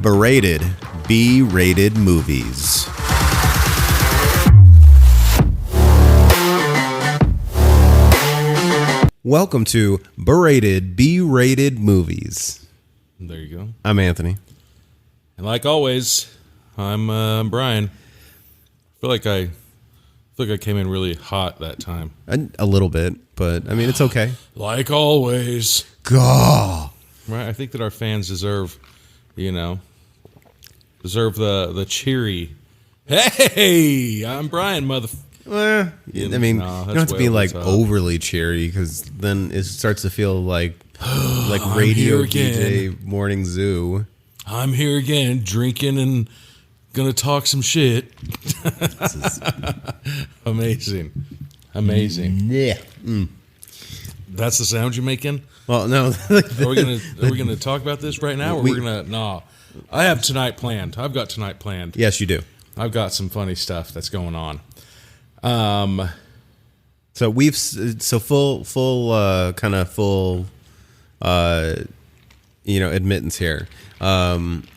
Berated B-rated movies. Welcome to Berated B-rated movies. There you go. I'm Anthony. And like always, I'm Brian. I feel like I came in really hot that time. A little bit, but I mean, it's okay. Like always. Gah! Right? I think that our fans deserve the cheery, hey, I'm Brian, Well, I mean, you don't have to be like overly cheery because then it starts to feel like radio DJ Morning Zoo. I'm here again, drinking and gonna talk some shit. Amazing. Yeah. That's the sound you're making? Well, no. Are we gonna talk about this right now, or we're gonna? No, I have tonight planned. I've got tonight planned. Yes, you do. I've got some funny stuff that's going on. So full admittance here.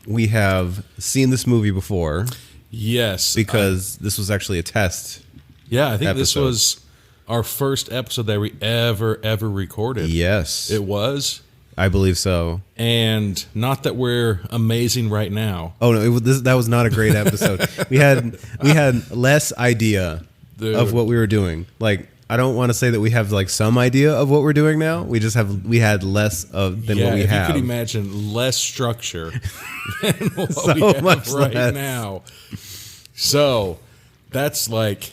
We have seen this movie before. Yes, because this was actually a test. Yeah, I think episode. This was our first episode that we ever recorded. Yes, it was. I believe so. And not that we're amazing right now. Oh no, that was not a great episode. we had less idea of what we were doing. Like, I don't want to say that we have like some idea of what we're doing now. We had less than what we have. You could imagine less structure than what we have right now. So that's like,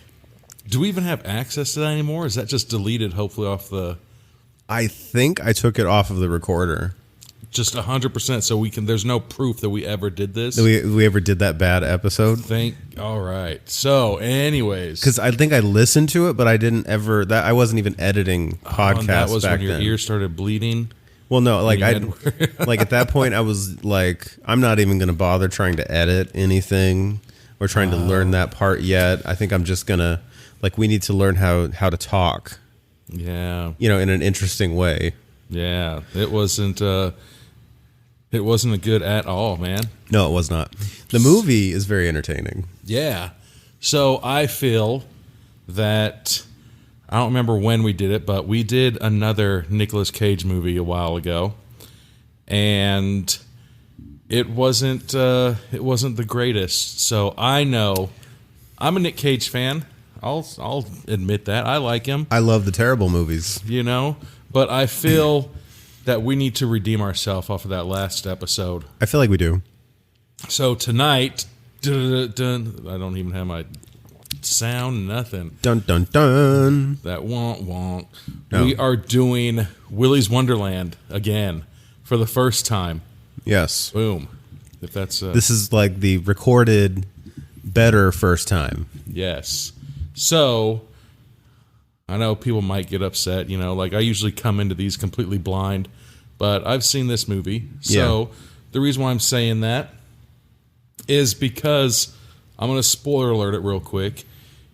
do we even have access to that anymore? Is that just deleted? Hopefully off the. I think I took it off of the recorder. Just 100%. So there's no proof that we ever did this. We ever did that bad episode. All right. So, anyways, because I think I listened to it, but I didn't ever. I wasn't even editing podcasts. That was back when your then. ear started bleeding. Well, no, like like at that point, I was like, I'm not even going to bother trying to edit anything or trying to learn that part yet. I think I'm just gonna we need to learn how to talk. Yeah, in an interesting way. Yeah, it wasn't a good at all, man. No, it was not. The movie is very entertaining. Yeah. So I feel that, I don't remember when we did it, but we did another Nicolas Cage movie a while ago, and it wasn't the greatest. So I know I'm a Nick Cage fan. I'll admit that. I like him. I love the terrible movies. But I feel that we need to redeem ourselves off of that last episode. I feel like we do. So tonight, I don't even have my sound, nothing. Dun, dun, dun. That won't. No. We are doing Willy's Wonderland again for the first time. Yes. Boom. If that's this is like the recorded better first time. Yes. So I know people might get upset, I usually come into these completely blind, but I've seen this movie. So The reason why I'm saying that is because I'm going to spoiler alert it real quick.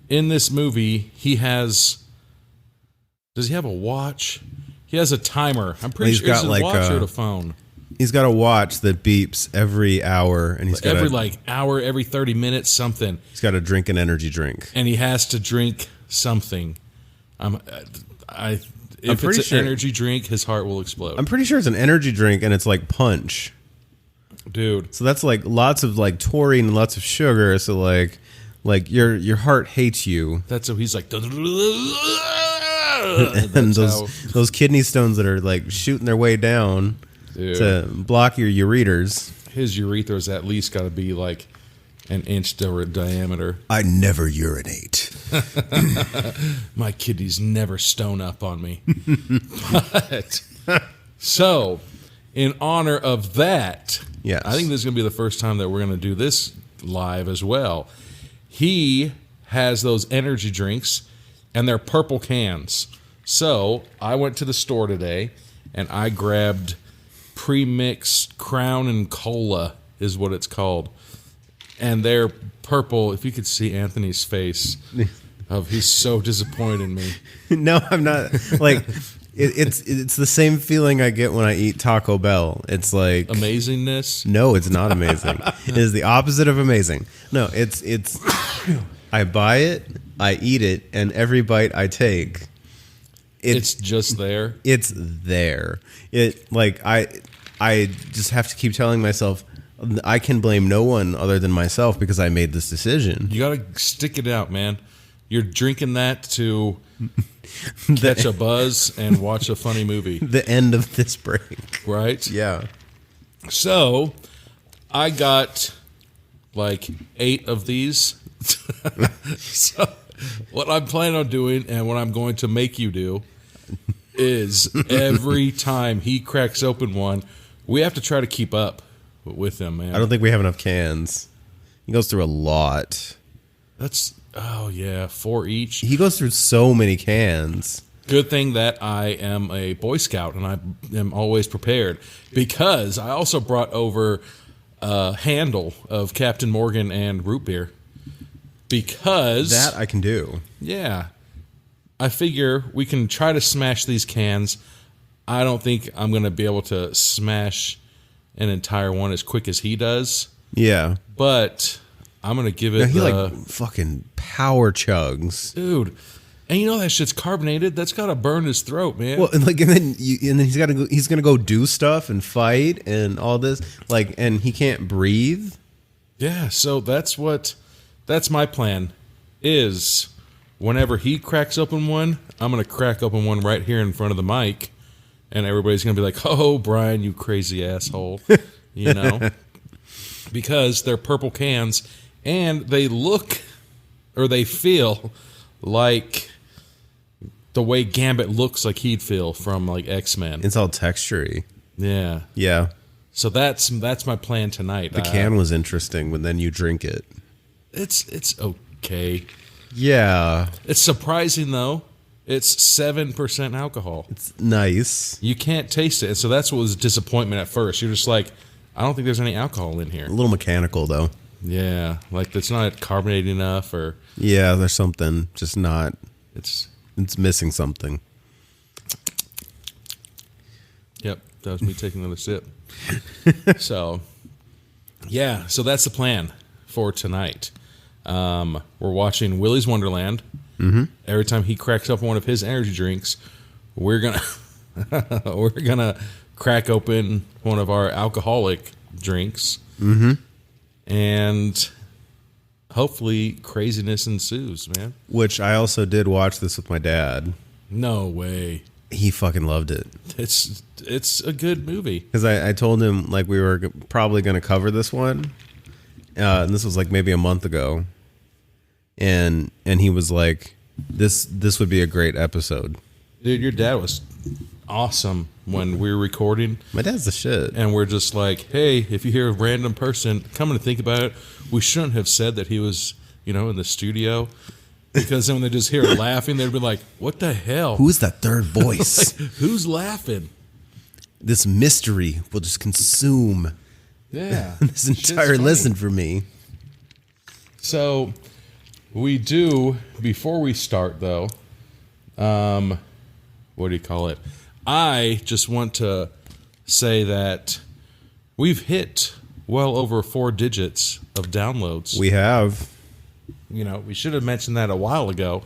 In this movie, does he have a watch? He has a timer. I'm pretty sure it's a watch or a phone. He's got a watch that beeps every hour, and he's got every 30 minutes, something. He's got to drink an energy drink, and he has to drink something. If it's an energy drink, his heart will explode. I'm pretty sure it's an energy drink, and it's like punch, dude. So that's like lots of like taurine and lots of sugar. So like your heart hates you. That's so he's like, and those kidney stones that are like shooting their way down. Dude. To block your ureters. His urethra's at least got to be like an inch diameter. I never urinate. My kidneys never stone up on me. But, so, in honor of that, yes. I think this is going to be the first time that we're going to do this live as well. He has those energy drinks, and they're purple cans. So, I went to the store today, and I grabbed pre-mixed Crown and Cola is what it's called. And they're purple. If you could see Anthony's face, he's so disappointed in me. No, I'm not. Like, It's the same feeling I get when I eat Taco Bell. It's like amazingness. No, it's not amazing. It is the opposite of amazing. No, it's I buy it, I eat it, and every bite I take, it's just there. It's there. It like I just have to keep telling myself I can blame no one other than myself because I made this decision. You got to stick it out, man. You're drinking that to catch a buzz and watch a funny movie. The end of this break. Right? Yeah. So, I got like 8 of these. So, what I'm planning on doing and what I'm going to make you do is every time he cracks open one, we have to try to keep up with him, man. I don't think we have enough cans. He goes through a lot. Oh yeah, 4 each. He goes through so many cans. Good thing that I am a Boy Scout and I am always prepared, because I also brought over a handle of Captain Morgan and root beer. Because that I can do. Yeah. I figure we can try to smash these cans. I don't think I'm going to be able to smash an entire one as quick as he does. Yeah. But I'm going to give it he like fucking power chugs. Dude. And you know that shit's carbonated. That's got to burn his throat, man. Well, and then he's got to go, he's going to go do stuff and fight and all this, like, and he can't breathe. Yeah, so that's my plan is whenever he cracks open one, I'm going to crack open one right here in front of the mic, and everybody's going to be like, "Oh, Brian, you crazy asshole." You know? Because they're purple cans and they look or they feel like the way Gambit looks like he'd feel from like X-Men. It's all textury. Yeah. Yeah. So that's my plan tonight. The can was interesting, but then you drink it. It's okay. Yeah. It's surprising though. It's 7% alcohol. It's nice. You can't taste it. And so that's what was disappointment at first. You're just like, I don't think there's any alcohol in here. A little mechanical though. Yeah. Like it's not carbonated enough or yeah, there's something just not it's missing something. Yep, that was me taking another sip. So, yeah, so that's the plan for tonight. We're watching Willy's Wonderland. Mm-hmm. Every time he cracks up one of his energy drinks, we're gonna crack open one of our alcoholic drinks, and hopefully craziness ensues, man. Which I also did watch this with my dad. No way. He fucking loved it. It's a good movie. Because I told him like we were probably going to cover this one, and this was like maybe a month ago, and he was like, "This would be a great episode." Dude, your dad was awesome when we were recording. My dad's the shit. And we're just like, hey, if you hear a random person, coming to think about it, we shouldn't have said that he was, in the studio. Because then when they just hear laughing, they'd be like, what the hell? Who's that third voice? Like, who's laughing? This mystery will just consume this entire listen for me. So we do, before we start though, what do you call it? I just want to say that we've hit well over 4 digits of downloads. We have. We should have mentioned that a while ago,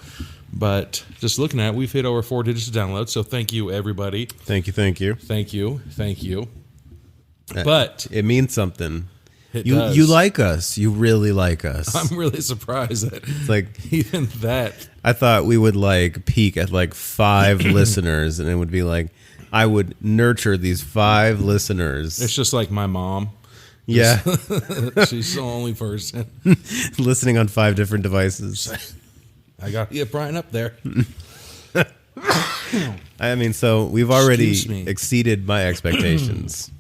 but just looking at it, we've hit over 4 digits of downloads. So thank you, everybody. Thank you. Thank you. But it means something. Does. You like us. You really like us. I'm really surprised that it's like even that. I thought we would like peak at like 5 listeners, and it would be like I would nurture these 5 listeners. It's just like my mom. Yeah. She's the only person listening on 5 different devices. I got Brian up there. I mean, so we've already exceeded my expectations.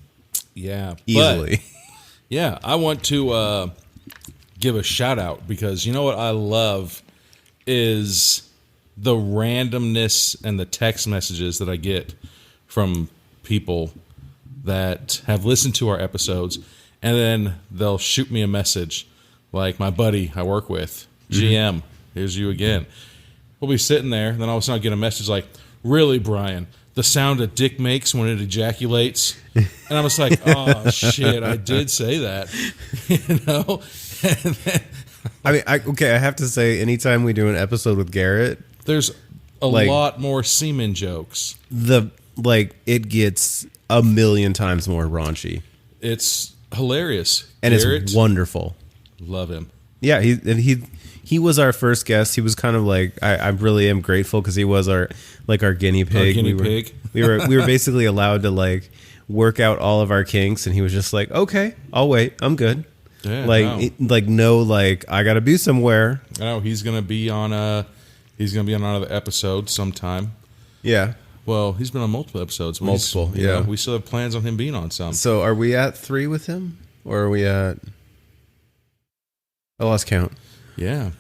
Yeah. Easily. Yeah, I want to give a shout out because you know what I love is the randomness and the text messages that I get from people that have listened to our episodes, and then they'll shoot me a message like my buddy I work with, here's you again. We'll be sitting there, and then all of a sudden I'll get a message like, really, Brian, the sound a dick makes when it ejaculates. And I was like, oh, shit, I did say that. You know? And then, I have to say, anytime we do an episode with Garrett, there's a lot more semen jokes. It gets a million times more raunchy. It's hilarious. And Garrett, it's wonderful. Love him. Yeah, he was our first guest. He was kind of like, I really am grateful because he was our guinea pig. We were basically allowed to like work out all of our kinks, and he was just like, okay, I'll wait. I'm good. Yeah, I gotta be somewhere. No, he's gonna be on another episode sometime. Yeah. Well, he's been on multiple episodes. Yeah. We still have plans on him being on some. So are we at 3 with him? Or are we at... I lost count. Yeah.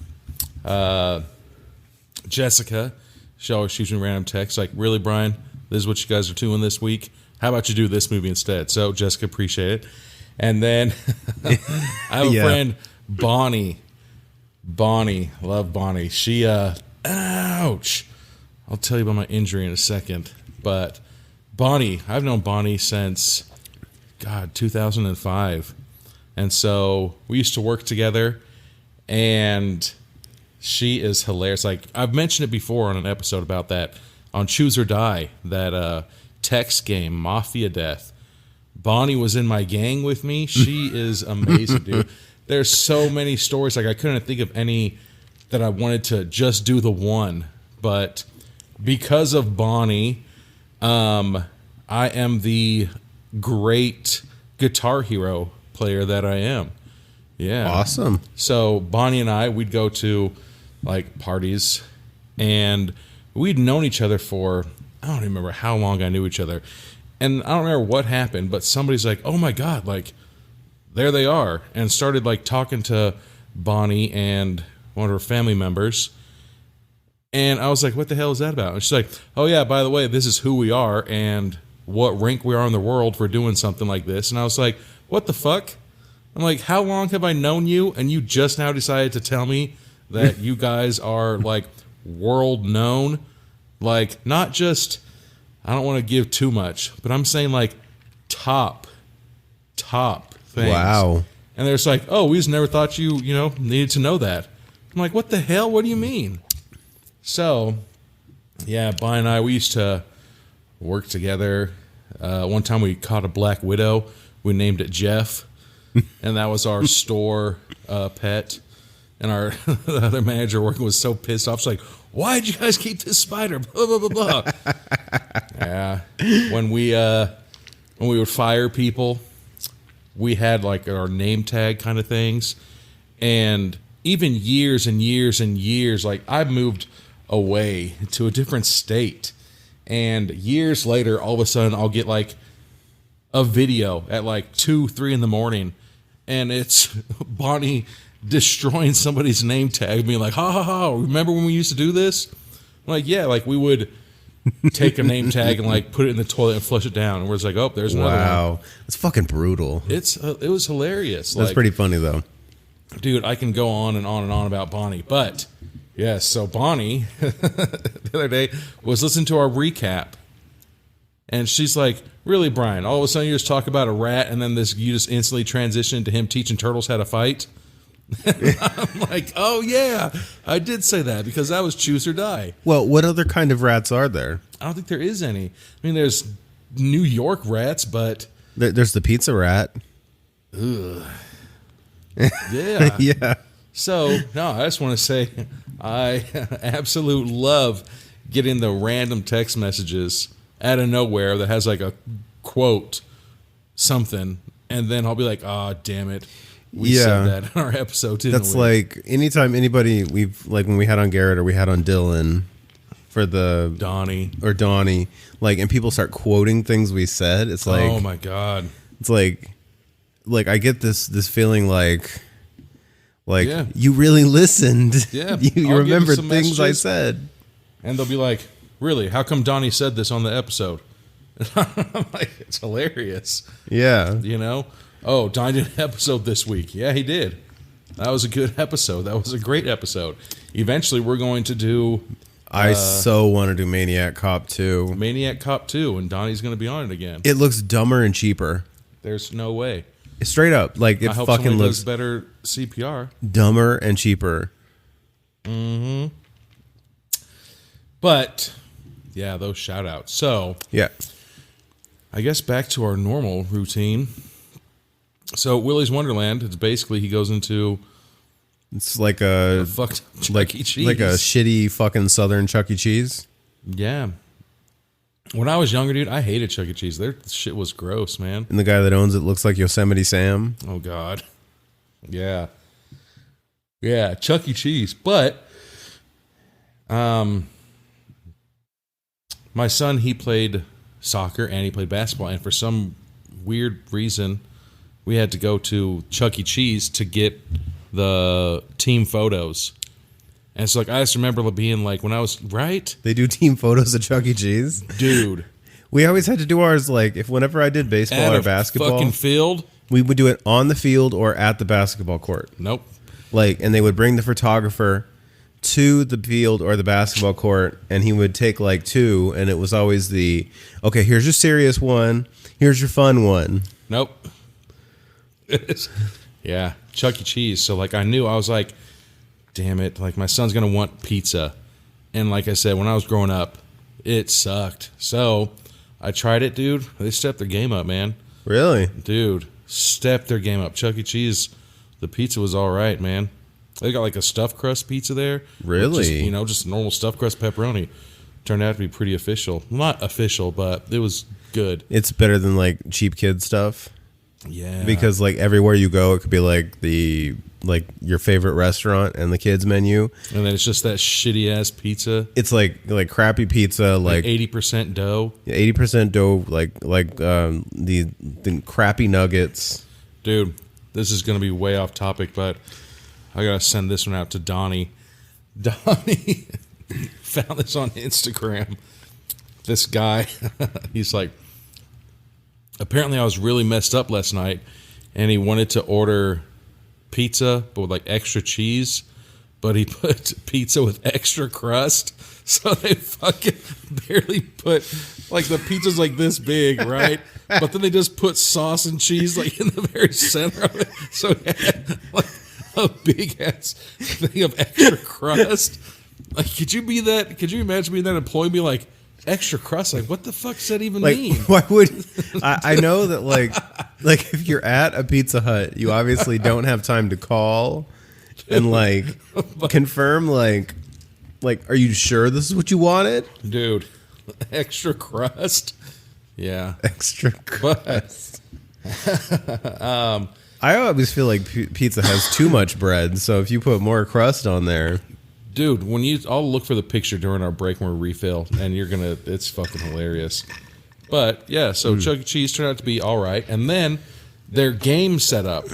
Jessica, she always shoots me random texts like, really, Brian, this is what you guys are doing this week. How about you do this movie instead? So, Jessica, appreciate it. And then I have a friend, Bonnie. Love Bonnie. She, ouch. I'll tell you about my injury in a second. But Bonnie, I've known Bonnie since, 2005. And so we used to work together, and she is hilarious. Like, I've mentioned it before on an episode about that, on Choose or Die, that text game, Mafia Death. Bonnie was in my gang with me. She is amazing, dude. There's so many stories. Like, I couldn't think of any that I wanted to just do the one. But because of Bonnie, I am the great Guitar Hero player that I am. Yeah. Awesome. So Bonnie and I, we'd go to like parties, and we'd known each other for, I don't remember how long I knew each other. And I don't remember what happened, but somebody's like, oh my God, like, there they are. And started like talking to Bonnie and one of her family members. And I was like, what the hell is that about? And she's like, oh yeah, by the way, this is who we are and what rank we are in the world for doing something like this. And I was like, what the fuck? I'm like, how long have I known you? And you just now decided to tell me that you guys are like world known? Like, not just, I don't want to give too much, but I'm saying like top things. Wow. And they're just like, oh, we just never thought you needed to know that. I'm like, what the hell? What do you mean? So, yeah, Bonnie and I, we used to work together. One time we caught a black widow. We named it Jeff, and that was our store pet. And our the other manager working was so pissed off. She's like, why did you guys keep this spider? Blah, blah, blah, blah. Yeah. When we would fire people, we had like our name tag kind of things. And even years and years and years, like I moved away to a different state. And years later, all of a sudden, I'll get like a video at like 2, 3 in the morning. And it's Bonnie destroying somebody's name tag, being like, ha ha ha, remember when we used to do this? I'm like, yeah, like we would take a name tag and like put it in the toilet and flush it down. And we're just like, oh, there's another one. Wow. That's fucking brutal. It was hilarious. That's pretty funny though. Dude, I can go on and on and on about Bonnie. But, yes, so Bonnie, the other day, was listening to our recap. And she's like, really, Brian, all of a sudden you just talk about a rat and then you just instantly transition to him teaching turtles how to fight? And I'm like, oh, yeah, I did say that because that was Choose or Die. Well, what other kind of rats are there? I don't think there is any. I mean, there's New York rats, but... There's the pizza rat. Ugh. Yeah. Yeah. So, no, I just want to say I absolutely love getting the random text messages out of nowhere that has like a quote, something, and then I'll be like, oh, damn it. We said that in our episode, didn't That's like anytime anybody when we had on Garrett or we had on Dylan for the Donnie, like, and people start quoting things we said. It's like, oh my God. It's like I get this feeling like you really listened. Yeah. you remembered things I said. And they'll be like, really, how come Donnie said this on the episode? I'm like, it's hilarious. Yeah. You know? Oh, Donnie did an episode this week. Yeah, he did. That was a good episode. That was a great episode. Eventually, we're going to do I so want to do Maniac Cop 2. Maniac Cop 2, and Donnie's going to be on it again. It looks dumber and cheaper. There's no way. Straight up, like it fucking looks better CPR. Dumber and cheaper. Mm-hmm. But yeah, those shout outs. So yeah, I guess back to our normal routine. So Willy's Wonderland, it's basically he goes into it's like a fucked Chuck E. Cheese. Like a shitty fucking southern Chuck E. Cheese. Yeah. When I was younger, dude, I hated Chuck E. Cheese. Their shit was gross, man. And the guy that owns it looks like Yosemite Sam. Oh, God. Yeah. Yeah, Chuck E. Cheese. But, my son, he played soccer and he played basketball. And for some weird reason, we had to go to Chuck E. Cheese to get the team photos. And so, like, I just remember being like, when I was, right? They do team photos at Chuck E. Cheese? Dude. We always had to do ours, like, whenever I did baseball or basketball. Fucking field? We would do it on the field or at the basketball court. Nope. Like, and they would bring the photographer to the field or the basketball court, and he would take, like, two, and it was always okay, here's your serious one, here's your fun one. Nope. Yeah, Chuck E. Cheese. So, like, I knew, I was like, damn it, like my son's gonna want pizza. And like I said, when I was growing up, it sucked. So I tried it, dude. They stepped their game up, man. Really? Dude, stepped their game up. Chuck E. Cheese, the pizza was all right, man. They got like a stuffed crust pizza there. Really? Just normal stuffed crust pepperoni. Turned out to be pretty official. Not official, but it was good. It's better than like cheap kid stuff. Yeah. Because like everywhere you go, it could be like your favorite restaurant and the kids menu, and then it's just that shitty ass pizza. It's like crappy pizza, like 80% dough. 80% dough, the crappy nuggets. Dude, this is gonna be way off topic, but I gotta send this one out to Donnie. Donnie found this on Instagram. This guy, he's like, apparently I was really messed up last night, and he wanted to order pizza, but with like extra cheese, but he put pizza with extra crust, so they fucking barely put, like the pizza's like this big, right? But then they just put sauce and cheese like in the very center of it, so he had like a big ass thing of extra crust. Like, could you imagine being that employee and be like, extra crust? Like, what the fuck does that even mean? Why would I know that like if you're at a Pizza Hut, you obviously don't have time to call and like confirm like are you sure this is what you wanted? Dude, extra crust? Yeah. Extra crust. I always feel like pizza has too much bread, so if you put more crust on there. Dude, I'll look for the picture during our break when we refill, and it's fucking hilarious. But yeah, so Chuck E. Cheese turned out to be all right, and then their game setup,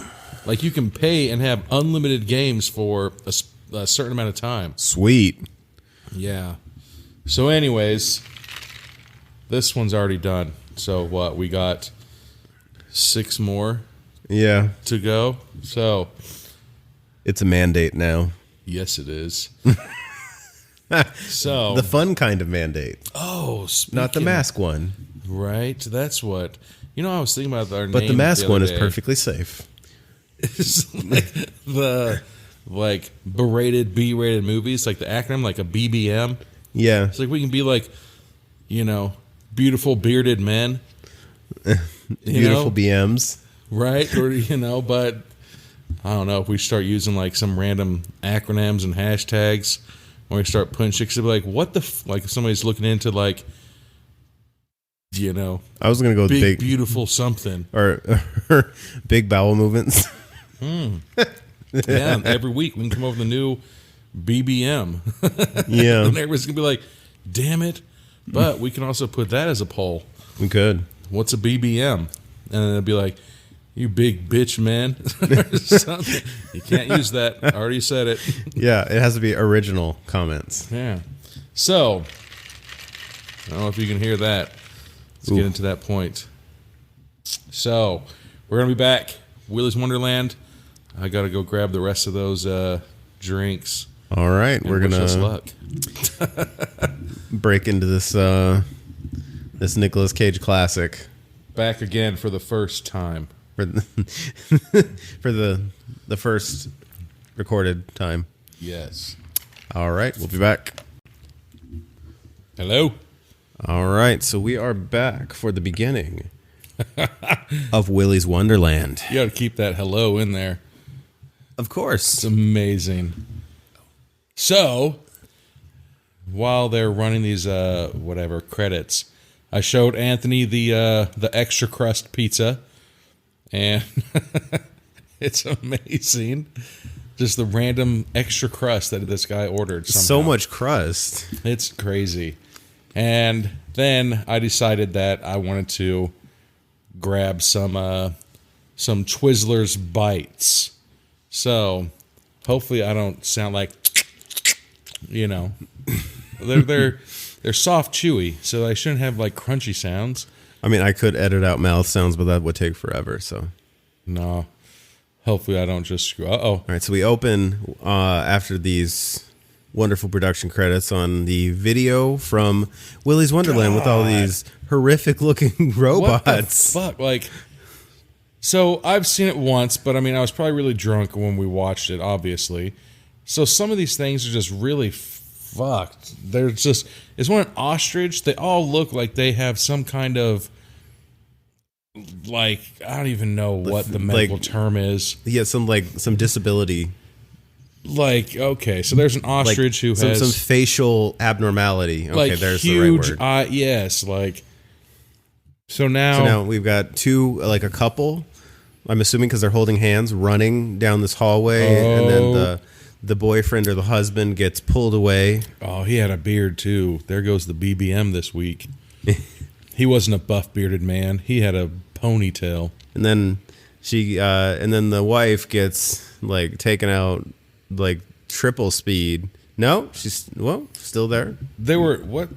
like you can pay and have unlimited games for a certain amount of time. Sweet. Yeah. So, anyways, this one's already done. So what? We got 6 more. Yeah. To go. So it's a mandate now. Yes, it is. So the fun kind of mandate. Oh, not the mask one. Right. That's what. I was thinking about our name. But the mask one is perfectly safe. It's like the berated, B-rated movies, like the acronym, like a BBM. Yeah. It's like we can be like, beautiful bearded men. Beautiful BMs. Right? Or, but I don't know if we start using like some random acronyms and hashtags when we start putting shit, to be like, what the like if somebody's looking into like, I was gonna go with big beautiful something or big bowel movements. Yeah, every week we can come over with the new BBM. Yeah, and everybody's gonna be like, damn it! But we can also put that as a poll. We could. What's a BBM? And then it'll be like, you big bitch man. You can't use that. I already said it. Yeah, it has to be original comments. Yeah. So, I don't know if you can hear that. Let's get into that point. So, we're going to be back. Willy's Wonderland. I got to go grab the rest of those drinks. All right, we're wish us gonna luck. break into this this Nicolas Cage classic Back again for the first time. for the, for the first recorded time. Yes. All right, we'll be back. Hello. All right, so we are back for the beginning of Willy's Wonderland. You got to keep that hello in there. Of course. It's amazing. So, while they're running these credits, I showed Anthony the extra crust pizza, and it's amazing. Just the random extra crust that this guy ordered. Somehow. So much crust. It's crazy. And then I decided that I wanted to grab some Twizzlers bites. So hopefully I don't sound like, they're soft, chewy, so I shouldn't have like crunchy sounds. I mean, I could edit out mouth sounds, but that would take forever. So no, hopefully I don't just screw. All right, so we open after these wonderful production credits on the video from Willy's Wonderland with all these horrific looking robots. What the fuck? Like, so I've seen it once, but I mean, I was probably really drunk when we watched it, obviously. So some of these things are just really fucked. They're just, is one an ostrich? They all look like they have some kind of, like, I don't even know what the medical term is. Yeah, some disability. Like, okay, so there's an ostrich who has some facial abnormality. Okay, like there's huge the right word. Yes, like, so now we've got two, like a couple, I'm assuming because they're holding hands, running down this hallway, and then the boyfriend or the husband gets pulled away. Oh, he had a beard too. There goes the BBM this week. He wasn't a buff bearded man. He had a ponytail. And then the wife gets like taken out like triple speed. No, she's still there. They were what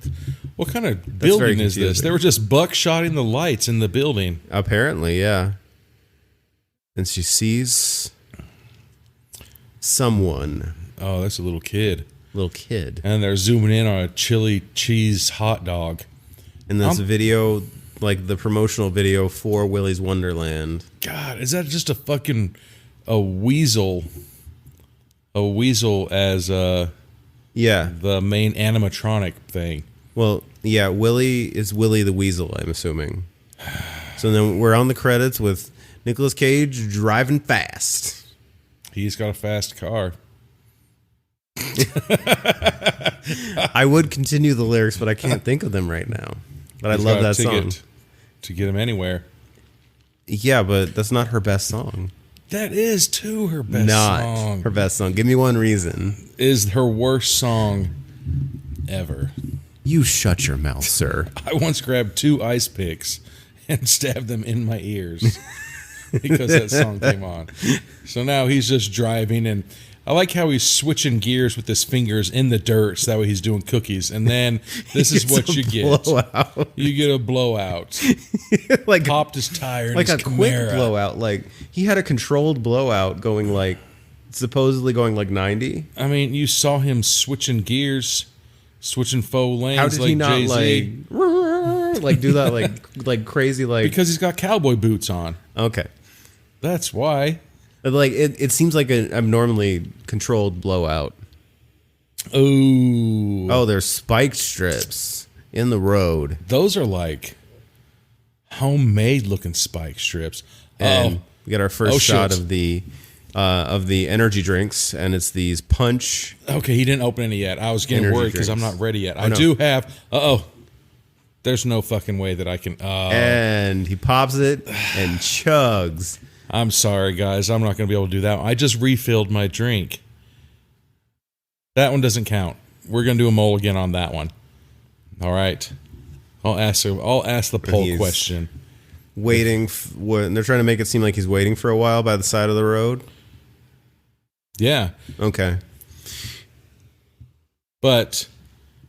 kind of building is this? They were just buckshotting the lights in the building. Apparently, yeah. And she sees someone. Oh, that's a little kid. And they're zooming in on a chili cheese hot dog. And this video, like the promotional video for Willy's Wonderland. God, is that just a weasel? A weasel as the main animatronic thing. Well, yeah, Willy is Willy the Weasel, I'm assuming. So then we're on the credits with Nicolas Cage driving fast. He's got a fast car. I would continue the lyrics, but I can't think of them right now. But I love that song. To get him anywhere. Yeah, but that's not her best song. That is, too, her best song. Not her best song. Give me one reason. Is her worst song ever. You shut your mouth, sir. I once grabbed 2 ice picks and stabbed them in my ears because that song came on. So now he's just driving, and I like how he's switching gears with his fingers in the dirt, so that way he's doing cookies. And then this is what you get. Blowout. You get a blowout. Like popped his tire in like his a Camaro. Quick blowout. Like he had a controlled blowout going supposedly going like 90. I mean, you saw him switching gears, switching faux lanes. How did like he not Jay-Z. like do that like crazy like? Because he's got cowboy boots on. Okay, that's why. Like it seems like an abnormally controlled blowout. Ooh. Oh, there's spike strips in the road. Those are like homemade looking spike strips. And we got our first shot of the energy drinks, and it's these punch. Okay, he didn't open any yet. I was getting worried because I'm not ready yet. I do have. There's no fucking way that I can. And he pops it and chugs. I'm sorry, guys. I'm not going to be able to do that. I just refilled my drink. That one doesn't count. We're going to do a mulligan on that one. All right. I'll ask the poll question. Waiting. They're trying to make it seem like he's waiting for a while by the side of the road. Yeah. Okay. But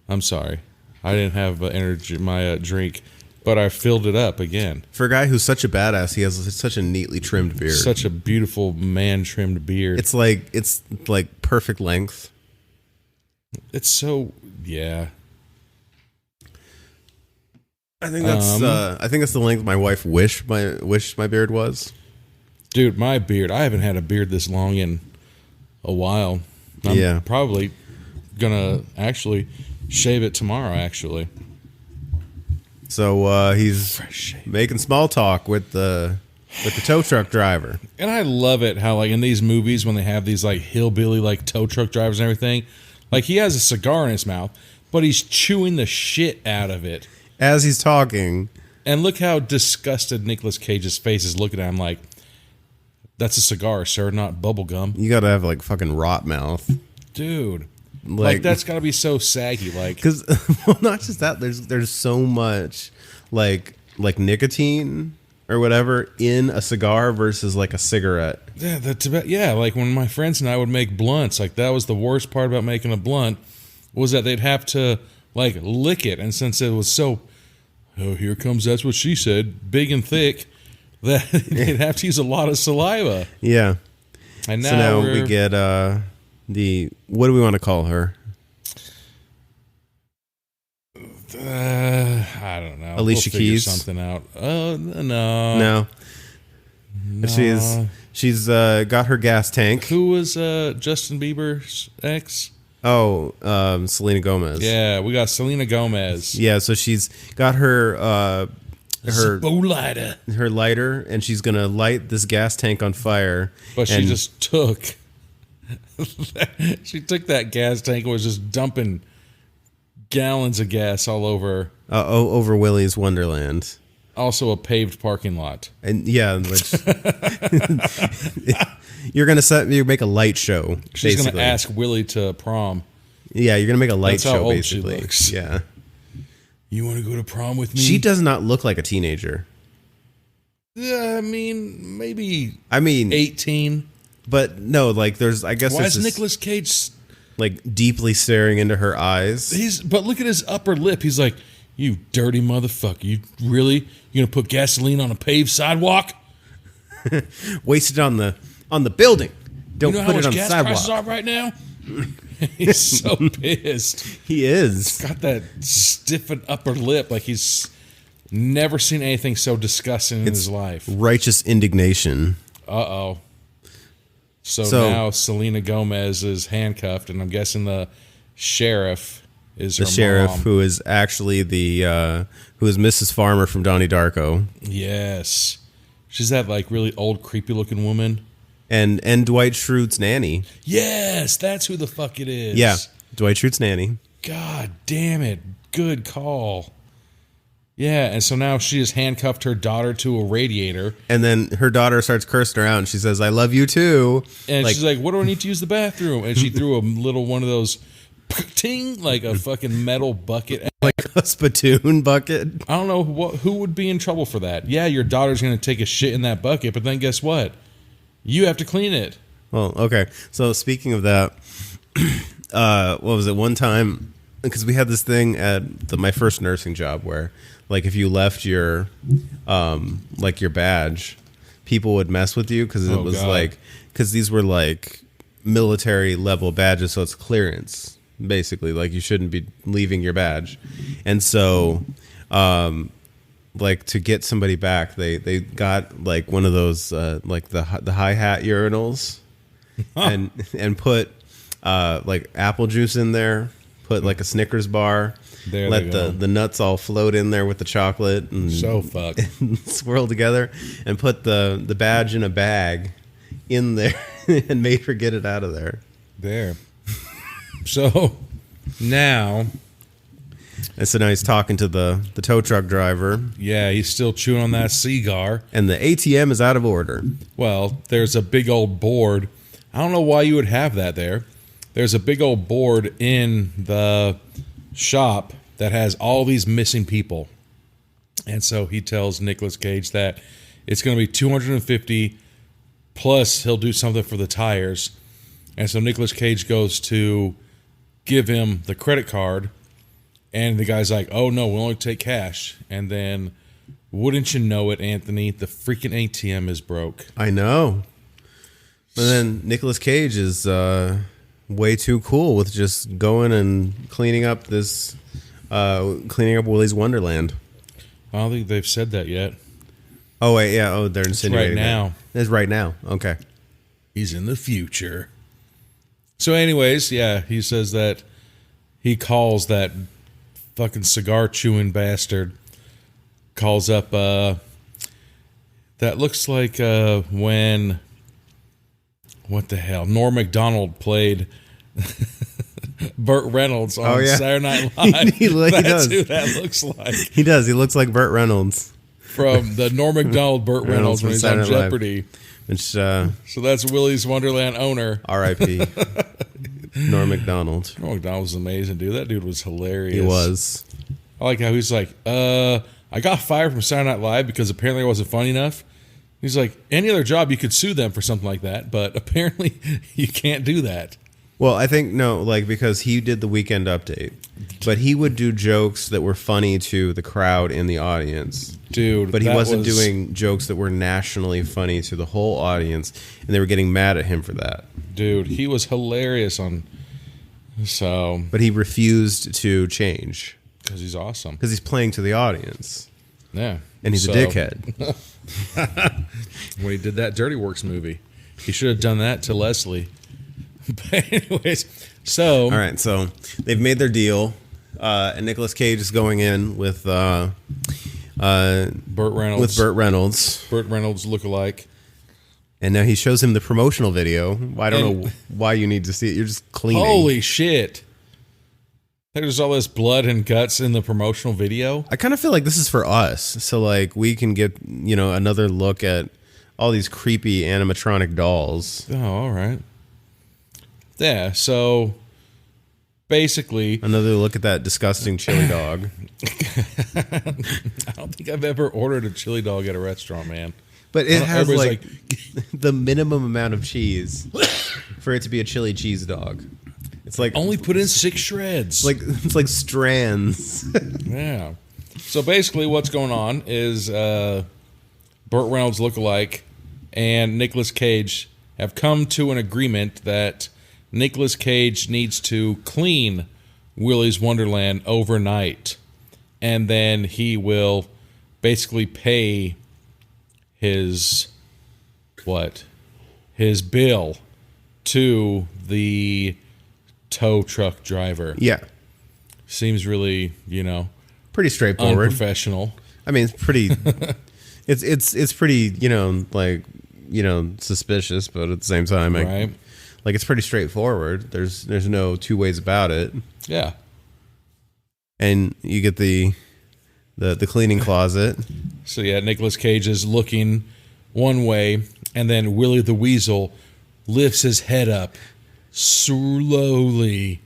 I'm sorry. I didn't have my drink. But I filled it up again. For a guy who's such a badass, he has such a neatly trimmed beard. Such a beautiful man-trimmed beard. It's like perfect length. It's so yeah. I think that's the length my wife wished my beard was. Dude, my beard. I haven't had a beard this long in a while. I'm probably gonna actually shave it tomorrow. Actually, so he's making small talk with the tow truck driver, and I love it how like in these movies when they have these like hillbilly like tow truck drivers and everything, like he has a cigar in his mouth, but he's chewing the shit out of it as he's talking. And look how disgusted Nicolas Cage's face is looking at him like. That's a cigar, sir, not bubble gum. You gotta have like fucking rot mouth, dude. Like that's gotta be so saggy, like because well, not just that. There's so much like nicotine or whatever in a cigar versus like a cigarette. Yeah, like when my friends and I would make blunts, like that was the worst part about making a blunt was that they'd have to like lick it, and since it was so, here comes that's what she said, big and thick. That they'd have to use a lot of saliva. Yeah. And now we get the what do we want to call her? I don't know. Alicia Keys. Something out. No. She's got her gas tank. Who was Justin Bieber's ex? Oh, Selena Gomez. Yeah, we got Selena Gomez. Yeah, so she's got her lighter, and she's gonna light this gas tank on fire. But she just took that gas tank and was just dumping gallons of gas all over over Willy's Wonderland. Also a paved parking lot. And yeah, which you make a light show. She's gonna ask Willy to prom. Yeah, you're gonna make a light show. That's how old basically. She looks. Yeah. You want to go to prom with me? She does not look like a teenager. Yeah, I mean, maybe 18. But no, like there's, I guess. Why is Nicolas Cage like deeply staring into her eyes? But look at his upper lip. He's like, "You dirty motherfucker! You gonna put gasoline on a paved sidewalk? Waste it on the building. Don't put it on the sidewalk." You know how much gas prices are right now? He's so pissed. He is. He's got that stiffened upper lip like he's never seen anything so disgusting in his life. Righteous indignation. Uh-oh. So now Selena Gomez is handcuffed, and I'm guessing the sheriff is her mom. Who is actually who is Mrs. Farmer from Donnie Darko. Yes. She's that like really old creepy looking woman. And Dwight Schrute's nanny. Yes, that's who the fuck it is. Yeah, Dwight Schrute's nanny. God damn it. Good call. Yeah, and so now she has handcuffed her daughter to a radiator. And then her daughter starts cursing her out, and she says, "I love you too." And she's like, "What do I need to use the bathroom?" And she threw a little one of those, ting, like a fucking metal bucket. Like a spittoon bucket. I don't know who would be in trouble for that. Yeah, your daughter's going to take a shit in that bucket, but then guess what? You have to clean it. Well, okay. So speaking of that, what was it? One time, because we had this thing at my first nursing job where, like, if you left your, like your badge, people would mess with you because it was like, because these were like military level badges, so it's clearance basically. Like you shouldn't be leaving your badge, and so. Like to get somebody back, they got like one of those like the hi-hat urinals, and put like apple juice in there, put like a Snickers bar, let the nuts all float in there with the chocolate, and so fuck and swirl together, and put the badge in a bag in there, and made her get it out of there. There. So now. And so now he's talking to the tow truck driver. Yeah, he's still chewing on that cigar. And the ATM is out of order. Well, there's a big old board. I don't know why you would have that there. There's a big old board in the shop that has all these missing people. And so he tells Nicolas Cage that it's going to be $250 plus he'll do something for the tires. And so Nicolas Cage goes to give him the credit card. And the guy's like, "Oh, no, we'll only take cash." And then, wouldn't you know it, Anthony, the freaking ATM is broke. I know. And then Nicolas Cage is way too cool with just going and cleaning up Willy's Wonderland. I don't think they've said that yet. Oh wait, yeah. Oh, they're insinuating right now. It's right now. Okay. He's in the future. So, anyways, yeah, he says that he calls that fucking cigar chewing bastard. Calls up. That looks like when. What the hell? Norm Macdonald played Burt Reynolds on Saturday Night Live. That's does. who that looks like. He does. He looks like Burt Reynolds. From the Norm Macdonald Burt Reynolds when he's on Jeopardy. Which, so that's Willy's Wonderland owner. R.I.P. Norm Macdonald. Norm Macdonald was amazing, dude. That dude was hilarious. He was. I like how he's like, I got fired from Saturday Night Live because apparently I wasn't funny enough. He's like, any other job you could sue them for something like that, but apparently you can't do that. Well, I think, no, like, because he did the Weekend Update, but he would do jokes that were funny to the crowd in the audience. Dude, but he wasn't doing jokes that were nationally funny to the whole audience, and they were getting mad at him for that. Dude, he was hilarious on, so. But he refused to change. Because he's awesome. Because he's playing to the audience. Yeah. And he's a dickhead. When he did that Dirty Works movie. He should have done that to Leslie. But anyways, so. All right, so they've made their deal. And Nicolas Cage is going in with Burt Reynolds. With Burt Reynolds. Burt Reynolds lookalike. And now he shows him the promotional video. I don't know why you need to see it. You're just cleaning. Holy shit. There's all this blood and guts in the promotional video. I kind of feel like this is for us. So, like, we can get, another look at all these creepy animatronic dolls. Oh, all right. Yeah, so basically. Another look at that disgusting chili dog. I don't think I've ever ordered a chili dog at a restaurant, man. But it has, like the minimum amount of cheese for it to be a chili cheese dog. It's like only put in 6 shreds. It's like strands. Yeah. So basically, what's going on is Burt Reynolds lookalike and Nicolas Cage have come to an agreement that Nicolas Cage needs to clean Willy's Wonderland overnight, and then he will basically pay his bill to the tow truck driver. Yeah. Seems really, pretty straightforward. Unprofessional. I mean, it's pretty it's pretty, suspicious, but at the same time, right. It's pretty straightforward. There's no two ways about it. Yeah. And you get the cleaning closet. So yeah, Nicolas Cage is looking one way, and then Willy the Weasel lifts his head up slowly,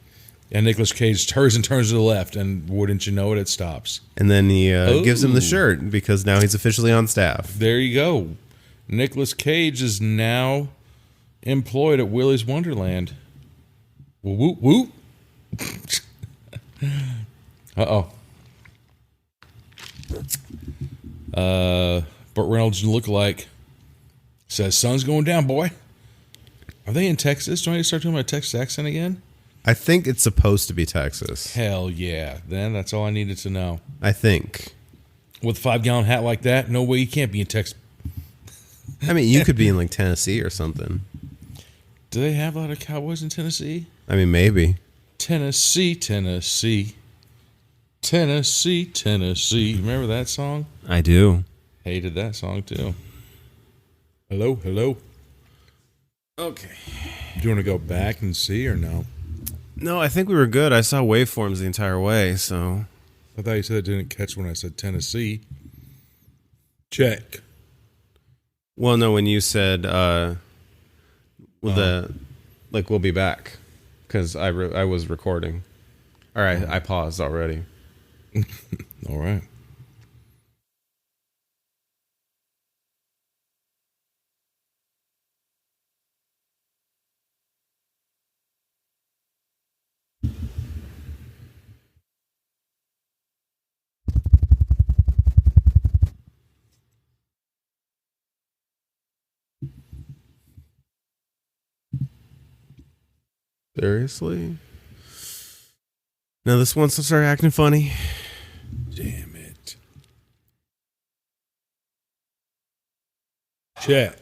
and Nicolas Cage turns to the left, and wouldn't you know it, it stops. And then he gives him the shirt because now he's officially on staff. There you go. Nicolas Cage is now employed at Willy's Wonderland. Woo woo. Uh-oh. Burt Reynolds lookalike says, "Sun's going down, boy." Are they in Texas? Do I need to start doing my Texas accent again? I think it's supposed to be Texas. Hell yeah. Then that's all I needed to know. I think. With a 5-gallon hat like that, no way you can't be in Texas. I mean, you could be in Tennessee or something. Do they have a lot of cowboys in Tennessee? I mean, maybe. Tennessee, Tennessee. Tennessee, Tennessee. Remember that song? I do. Hated that song too. Hello, hello. Okay. Do you want to go back and see or no? No, I think we were good. I saw waveforms the entire way, so. I thought you said it didn't catch when I said Tennessee. Check. Well, no, when you said we'll be back, because I was recording. All right, I paused already. All right. Seriously? Now this wants to start acting funny. Damn it. Chat.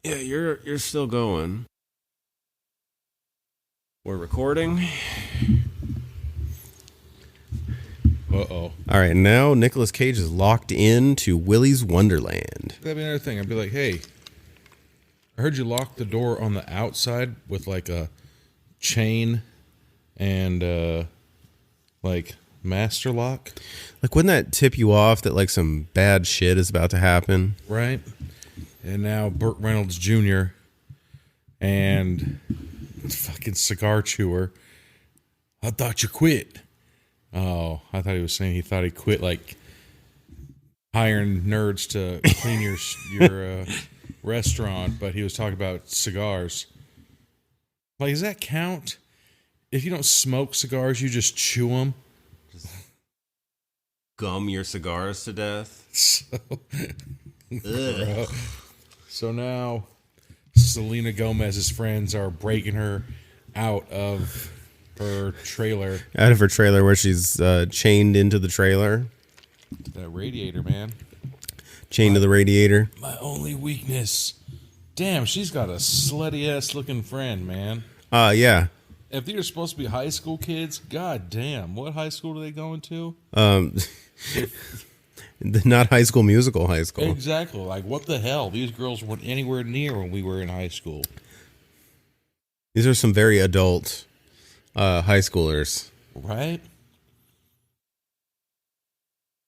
Yeah, you're still going. We're recording. Uh-oh. All right, now Nicolas Cage is locked into Willy's Wonderland. That'd be another thing. I'd be like, hey, I heard you lock the door on the outside with like a chain and like master lock. Like, wouldn't that tip you off that like some bad shit is about to happen? Right. And now Burt Reynolds Jr. and fucking cigar chewer. I thought you quit. Oh, I thought he was saying he thought he quit like hiring nerds to clean your restaurant, but he was talking about cigars. Like, does that count? If you don't smoke cigars, you just chew them? Gum your cigars to death. So now Selena Gomez's friends are breaking her out of her trailer. Out of her trailer where she's chained into the trailer. That radiator, man. Chained to the radiator. My only weakness. Damn, she's got a slutty-ass looking friend, man. Yeah. If these are supposed to be high school kids, god damn, what high school are they going to? Not High School Musical high school. Exactly. Like, what the hell? These girls weren't anywhere near when we were in high school. These are some very adult high schoolers. Right?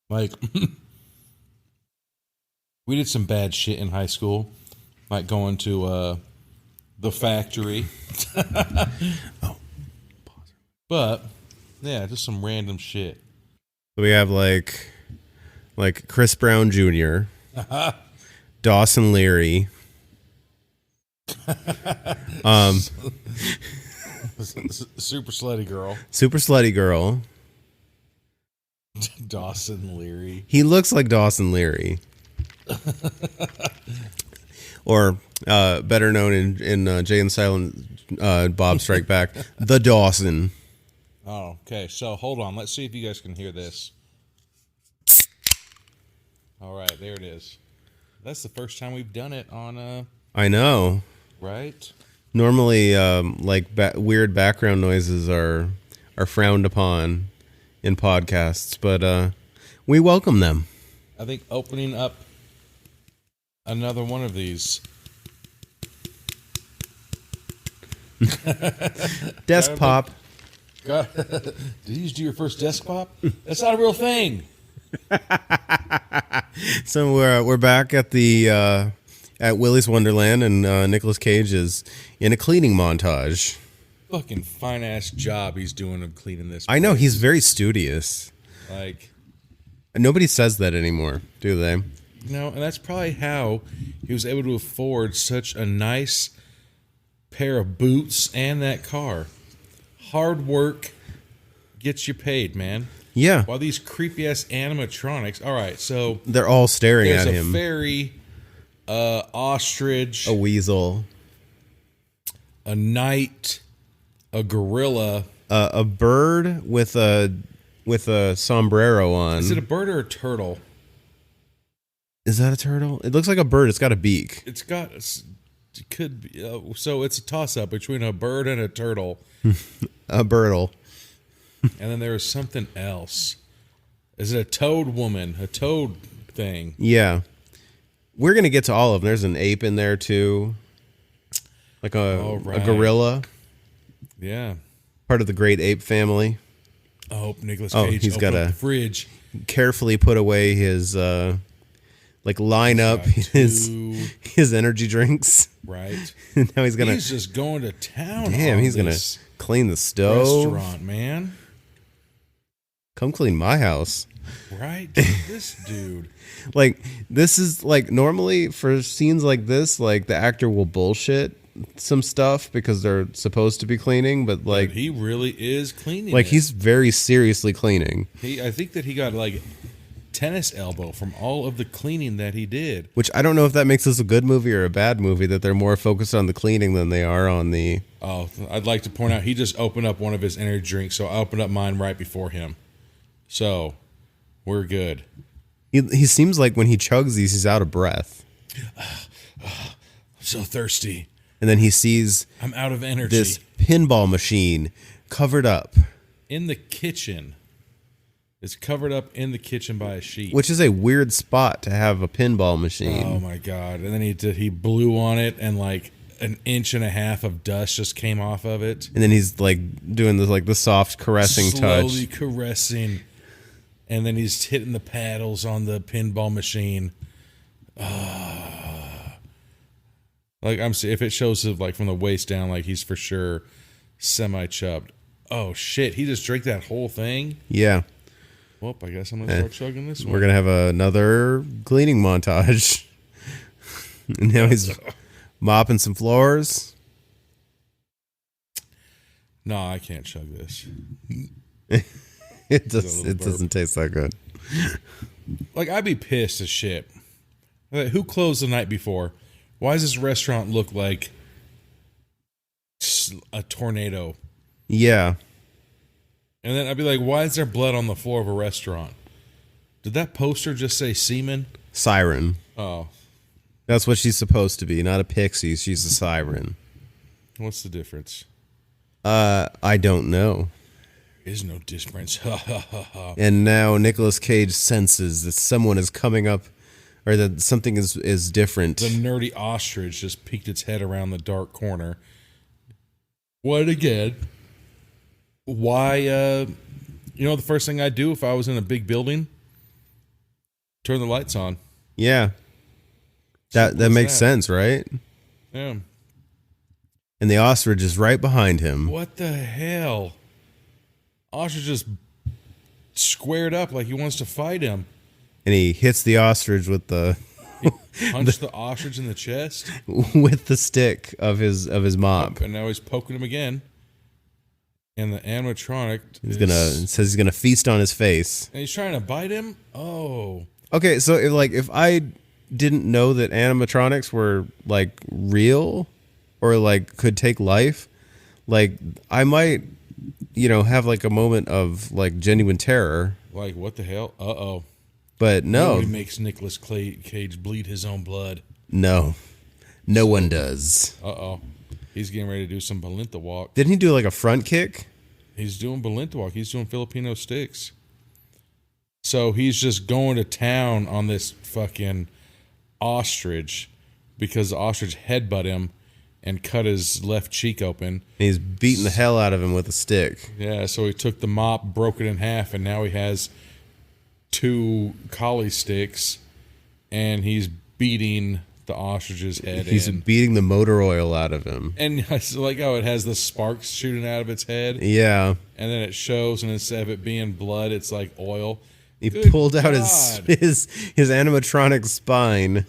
Like, we did some bad shit in high school. Like going to the factory. Oh. But, yeah, just some random shit. So we have like Chris Brown Jr., Dawson Leary, Super slutty girl. Super Slutty Girl. Dawson Leary. He looks like Dawson Leary. Or better known in Jay and Silent Bob Strike Back, the Dawson. Oh, okay. So hold on. Let's see if you guys can hear this. All right, there it is. That's the first time we've done it on I know. Right? Normally, weird background noises are frowned upon in podcasts, but we welcome them. I think opening up another one of these. Desk pop. God, did you just do your first desk pop? That's not a real thing. So we're back at the at Willy's Wonderland, and Nicolas Cage is in a cleaning montage. Fucking fine ass job he's doing of cleaning this place. I know, he's very studious. Like, nobody says that anymore, do they? No, and that's probably how he was able to afford such a nice pair of boots and that car. Hard work gets you paid, man. Yeah. While these creepy ass animatronics. All right, so they're all staring at him. There's a fairy, ostrich, a weasel, a knight, a gorilla, a bird with a sombrero on. Is it a bird or a turtle? Is that a turtle? It looks like a bird. It's got a beak. It could be. So it's a toss up between a bird and a turtle. A birdle. And then there was something else. Is it a toad woman? A toad thing? Yeah. We're going to get to all of them. There's an ape in there too. Like a gorilla. Yeah. Part of the great ape family. I hope Nicolas Cage he's got the fridge. Carefully put away his line up his energy drinks. Right. Now he's just going to town. Damn, he's gonna clean the stove. Restaurant, man. Come clean my house. Right? This dude. Like, this is like normally for scenes like this, like the actor will bullshit some stuff because they're supposed to be cleaning, but like he really is cleaning. Like he's very seriously cleaning. I think that he got like tennis elbow from all of the cleaning that he did. Which I don't know if that makes this a good movie or a bad movie, that they're more focused on the cleaning than they are on the... Oh, I'd like to point out, he just opened up one of his energy drinks, so I opened up mine right before him. So, we're good. He seems like when he chugs these, he's out of breath. I'm so thirsty. And then he sees... I'm out of energy. This pinball machine covered up. In the kitchen. It's covered up in the kitchen by a sheet. Which is a weird spot to have a pinball machine. Oh, my God. And then he blew on it, and like an inch and a half of dust just came off of it. And then he's like doing this, like the soft caressing touch. Slowly caressing. And then he's hitting the paddles on the pinball machine. Like if it shows like from the waist down, like he's for sure semi-chubbed. Oh shit! He just drank that whole thing. Yeah. Well, I guess I'm gonna start chugging this one. We're gonna have another cleaning montage. And now he's mopping some floors. No, I can't chug this. It doesn't taste that good. Like, I'd be pissed as shit. Like, who closed the night before? Why does this restaurant look like a tornado? Yeah. And then I'd be like, why is there blood on the floor of a restaurant? Did that poster just say semen? Siren. Oh. That's what she's supposed to be. Not a pixie. She's a siren. What's the difference? I don't know. There is no difference. And now Nicolas Cage senses that someone is coming up, or that something is different. The nerdy ostrich just peeked its head around the dark corner. What again? Why, you know the first thing I'd do if I was in a big building? Turn the lights on. Yeah. That makes sense, right? Yeah. And the ostrich is right behind him. What the hell? Ostrich just squared up like he wants to fight him. And he hits the ostrich with the... Punched the ostrich in the chest? With the stick of his mop. And now he's poking him again. And the animatronic says he's gonna feast on his face. And he's trying to bite him? Oh. Okay, so if I didn't know that animatronics were like real or like could take life, like I might, have like a moment of like genuine terror. Like, what the hell? Uh-oh. But no. Nobody makes Nicolas Cage bleed his own blood. No. No one does. Uh-oh. He's getting ready to do some Balinta walk. Didn't he do like a front kick? He's doing Balinta walk. He's doing Filipino sticks. So he's just going to town on this fucking ostrich because the ostrich headbutt him and cut his left cheek open. And he's beating the hell out of him with a stick. Yeah, so he took the mop, broke it in half, and now he has 2 collie sticks, and he's beating the ostrich's head He's beating the motor oil out of him. And I like how it has the sparks shooting out of its head. Yeah. And then it shows, and instead of it being blood, it's like oil. He pulled out his animatronic spine.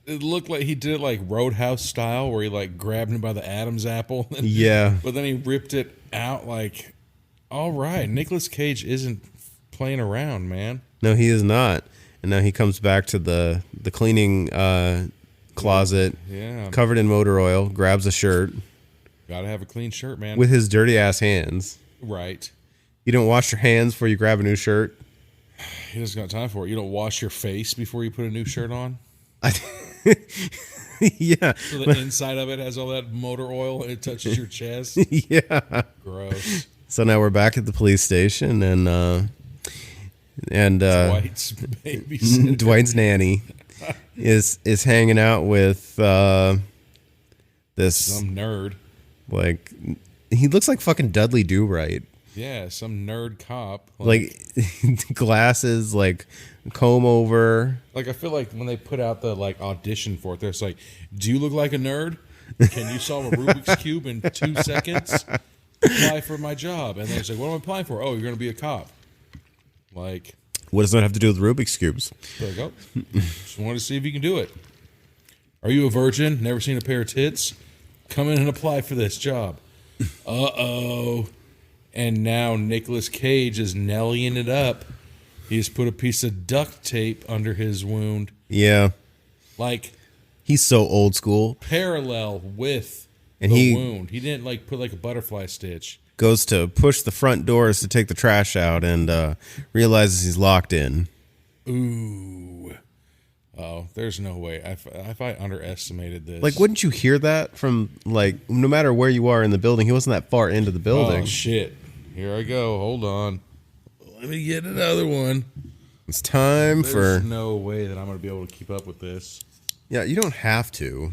It looked like he did it like Roadhouse style, where he like grabbed him by the Adam's apple. Yeah. But then he ripped it out like, all right, Nicolas Cage isn't playing around, man. No, he is not. And now he comes back to the cleaning closet, covered in motor oil, grabs a shirt. Gotta have a clean shirt, man. With his dirty ass hands. Right. You don't wash your hands before you grab a new shirt? He doesn't got time for it. You don't wash your face before you put a new shirt on? Yeah. So the inside of it has all that motor oil and it touches your chest? Yeah. Gross. So now we're back at the police station and Dwight's babysitter. Dwight's nanny is hanging out with this some nerd. Like he looks like fucking Dudley Do-Right. Yeah, some nerd cop. Like glasses, like comb over. Like I feel like when they put out the like audition for it, they're like, "Do you look like a nerd? Can you solve a Rubik's Cube in 2 seconds? Apply for my job." And they're like, "What am I applying for?" "Oh, you're going to be a cop." Like, what does that have to do with Rubik's Cubes? There you go. Just wanted to see if you can do it. Are you a virgin? Never seen a pair of tits? Come in and apply for this job. Uh-oh. And now Nicolas Cage is nellying it up. He's put a piece of duct tape under his wound. Yeah. Like, he's so old school. Parallel with the wound. He didn't like put like a butterfly stitch. Goes to push the front doors to take the trash out and realizes he's locked in. Ooh. Oh, there's no way. If I underestimated this. Like, wouldn't you hear that from, like, no matter where you are in the building? He wasn't that far into the building. Oh, shit. Here I go. Hold on. Let me get another one. It's time There's no way that I'm going to be able to keep up with this. Yeah, you don't have to.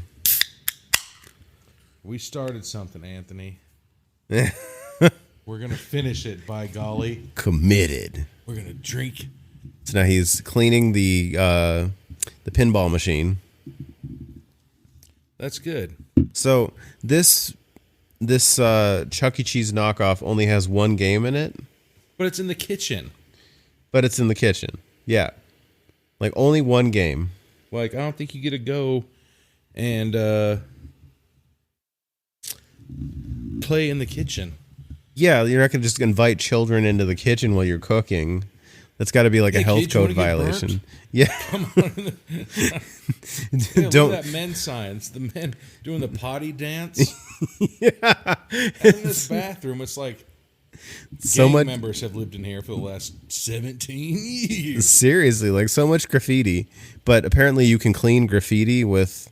We started something, Anthony. We're going to finish it, by golly. Committed. We're going to drink. So now he's cleaning the pinball machine. That's good. So this Chuck E. Cheese knockoff only has one game in it. But it's in the kitchen. But it's in the kitchen. Yeah. Like, only one game. Like, I don't think you get to go and play in the kitchen. Yeah, you're not going to just invite children into the kitchen while you're cooking. That's got to be like a health code violation. Yeah. Come on. Look at that men's sign. It's the men doing the potty dance. Yeah. And in this bathroom, it's like gang members have lived in here for the last 17 years. Seriously, like so much graffiti. But apparently you can clean graffiti with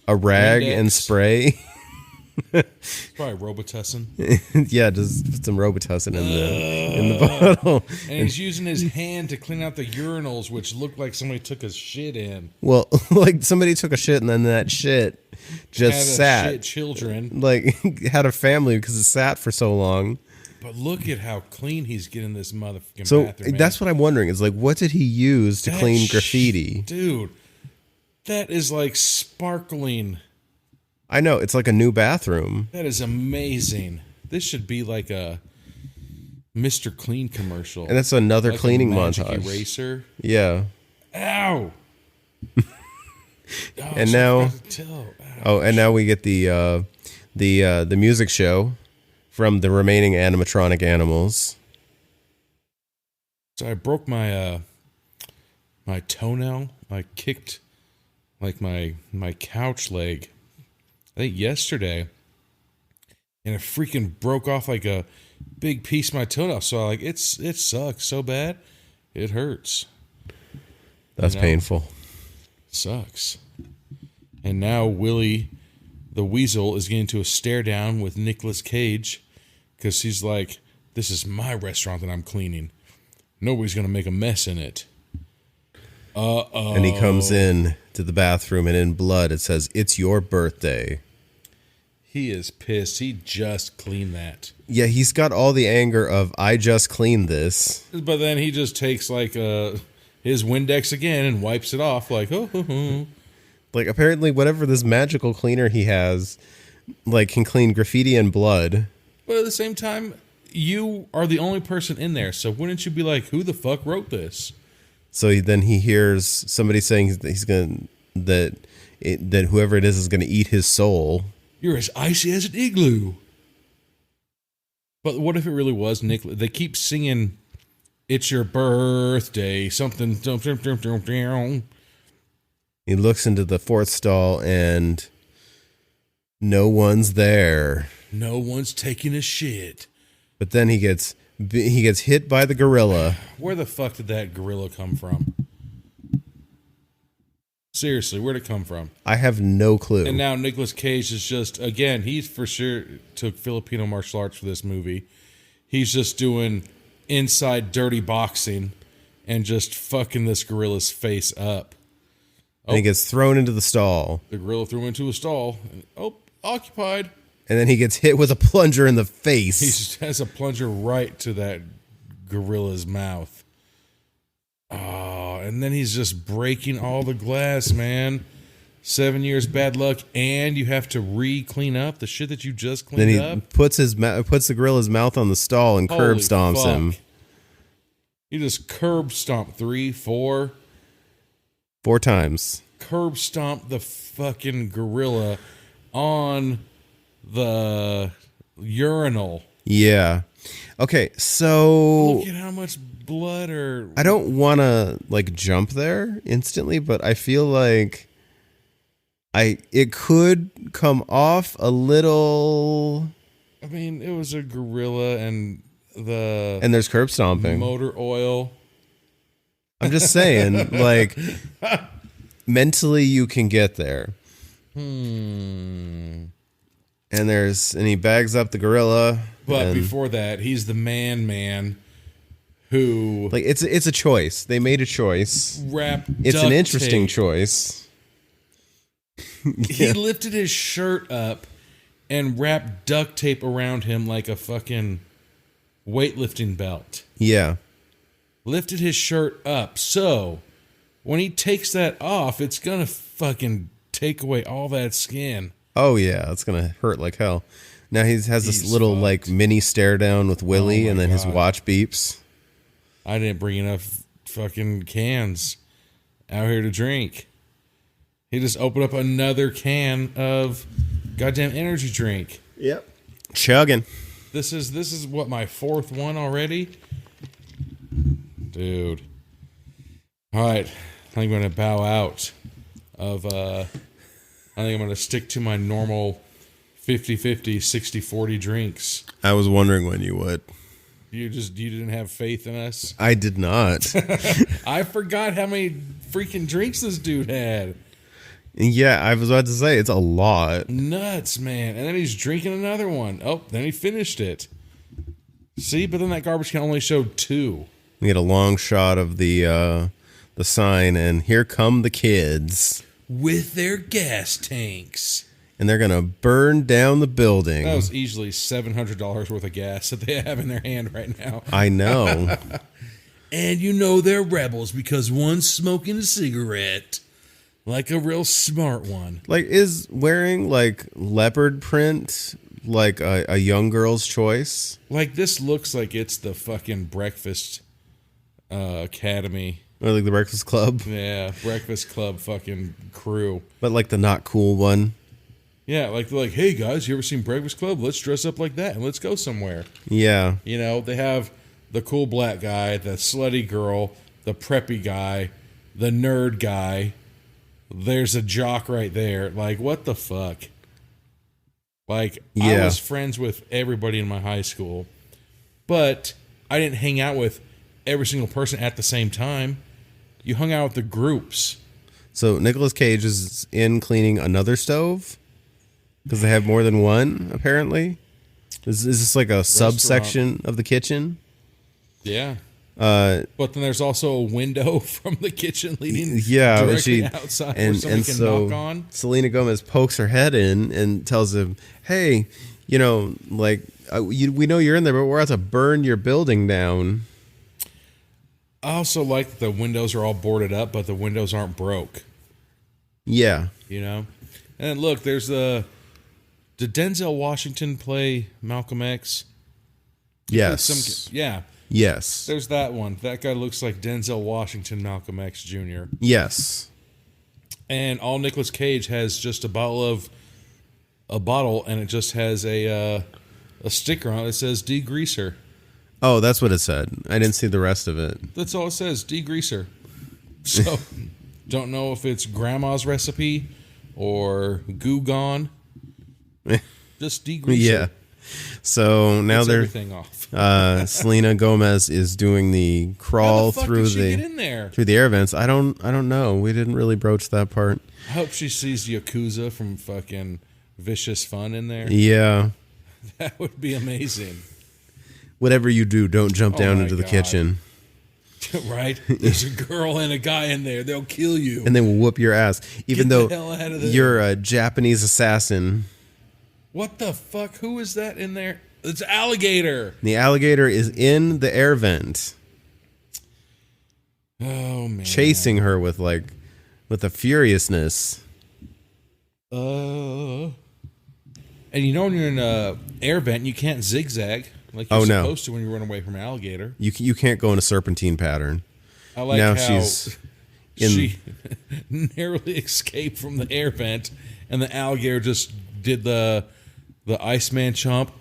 a rag and spray. It's probably Robitussin. Yeah, just put some Robitussin in the bottle. And he's using his hand to clean out the urinals, which look like somebody took a shit in. Well, like somebody took a shit and then that shit just sat. Shit children. Like had a family because it sat for so long. But look at how clean he's getting this motherfucking bathroom. So that's what I'm wondering is like, what did he use to clean graffiti? Dude, that is like sparkling. I know, it's like a new bathroom. That is amazing. This should be like a Mr. Clean commercial. And that's another like cleaning montage. Eraser. Yeah. Ow. And now, and now we get the music show from the remaining animatronic animals. So I broke my my toenail. I kicked like my couch leg. I think yesterday, and it freaking broke off like a big piece of my toenail. So it sucks so bad, it hurts. That's painful. Sucks. And now Willy, the weasel, is getting into a stare down with Nicolas Cage because he's like, "This is my restaurant that I'm cleaning. Nobody's gonna make a mess in it." And he comes in to the bathroom, and in blood it says, "It's your birthday." He is pissed. He just cleaned that. Yeah, he's got all the anger of, I just cleaned this. But then he just takes like his Windex again and wipes it off like, oh. Like, apparently whatever this magical cleaner he has, like, can clean graffiti and blood. But at the same time, you are the only person in there, so wouldn't you be like, who the fuck wrote this? So then he hears somebody saying that whoever it is going to eat his soul. You're as icy as an igloo. But what if it really was Nick? They keep singing, "It's your birthday," something. He looks into the fourth stall and no one's there. No one's taking a shit. But then he gets hit by the gorilla. Where the fuck did that gorilla come from? Seriously, where'd it come from? I have no clue. And now Nicolas Cage is just, again, he's for sure took Filipino martial arts for this movie. He's just doing inside dirty boxing and just fucking this gorilla's face up. And he gets thrown into the stall. The gorilla threw him into a stall. And, occupied. And then he gets hit with a plunger in the face. He just has a plunger right to that gorilla's mouth. Oh, and then he's just breaking all the glass, man. 7 years bad luck, and you have to re-clean up the shit that you just cleaned up. Then he puts the gorilla's mouth on the stall and curb stomps him. He just curb stomped 4 times. Curb stomped the fucking gorilla on the urinal. Yeah. Okay, so look at how much blood or... I don't want to like jump there instantly, but I feel like it could come off a little. I mean, it was a gorilla and there's curb stomping. Motor oil. I'm just saying, like, mentally you can get there. And he bags up the gorilla. But before that, he's the man who... Like, it's a choice. They made a choice. It's an interesting choice. He lifted his shirt up and wrapped duct tape around him like a fucking weightlifting belt. Yeah. Lifted his shirt up. So, when he takes that off, it's gonna fucking take away all that skin. Oh, yeah. It's gonna hurt like hell. Now he's this little, fucked. Like, mini stare down with Willy, and then his watch beeps. I didn't bring enough fucking cans out here to drink. He just opened up another can of goddamn energy drink. Yep. Chugging. This is what, my fourth one already? Dude. All right. I think I'm going to bow out of... I think I'm going to stick to my normal 50-50, 60-40 drinks. I was wondering when you would. You didn't have faith in us? I did not. I forgot how many freaking drinks this dude had. Yeah, I was about to say, it's a lot. Nuts, man. And then he's drinking another one. Oh, then he finished it. See, but then that garbage can only show 2. We get a long shot of the sign, and here come the kids. With their gas tanks. And they're going to burn down the building. That was easily $700 worth of gas that they have in their hand right now. I know. And you know they're rebels because one's smoking a cigarette. Like a real smart one. Like, is wearing, like, leopard print, like, a young girl's choice? Like, this looks like it's the fucking Breakfast Academy. Or, like, the Breakfast Club? Yeah, Breakfast Club fucking crew. But, like, the not cool one? Yeah, like, they're like, hey, guys, you ever seen Breakfast Club? Let's dress up like that and let's go somewhere. Yeah. You know, they have the cool black guy, the slutty girl, the preppy guy, the nerd guy. There's a jock right there. Like, what the fuck? Like, yeah. I was friends with everybody in my high school, but I didn't hang out with every single person at the same time. You hung out with the groups. So Nicolas Cage is in cleaning another stove? Because they have more than one, apparently? Is this like a subsection of the kitchen? Yeah. But then there's also a window from the kitchen leading directly outside where somebody can knock on. Selena Gomez pokes her head in and tells him, hey, you know, like, we know you're in there, but we're out to burn your building down. I also like that the windows are all boarded up, but the windows aren't broke. Yeah. You know? And look, there's did Denzel Washington play Malcolm X? Yes. Yeah. Yes. There's that one. That guy looks like Denzel Washington, Malcolm X Jr. Yes. And all Nicolas Cage has just a bottle, and it just has a sticker on it that says degreaser. Oh, that's what it said. I didn't see the rest of it. That's all it says, degreaser. So, don't know if it's grandma's recipe or Goo Gone. Just degreaser. Yeah. So now they're everything off. Selena Gomez is doing the crawl through the air vents. I don't know. We didn't really broach that part. I hope she sees Yakuza from fucking Vicious Fun in there. Yeah. That would be amazing. Whatever you do, don't jump down into the kitchen. Right? There's a girl and a guy in there. They'll kill you. And they will whoop your ass. Even though you're a Japanese assassin. What the fuck? Who is that in there? It's Alligator. The alligator is in the air vent. Oh, man. Chasing her with a furiousness. And you know when you're in an air vent, you can't zigzag like you're supposed to when you run away from an alligator. You can't go in a serpentine pattern. I like how she narrowly escaped from the air vent, and the alligator just did the Iceman chomp.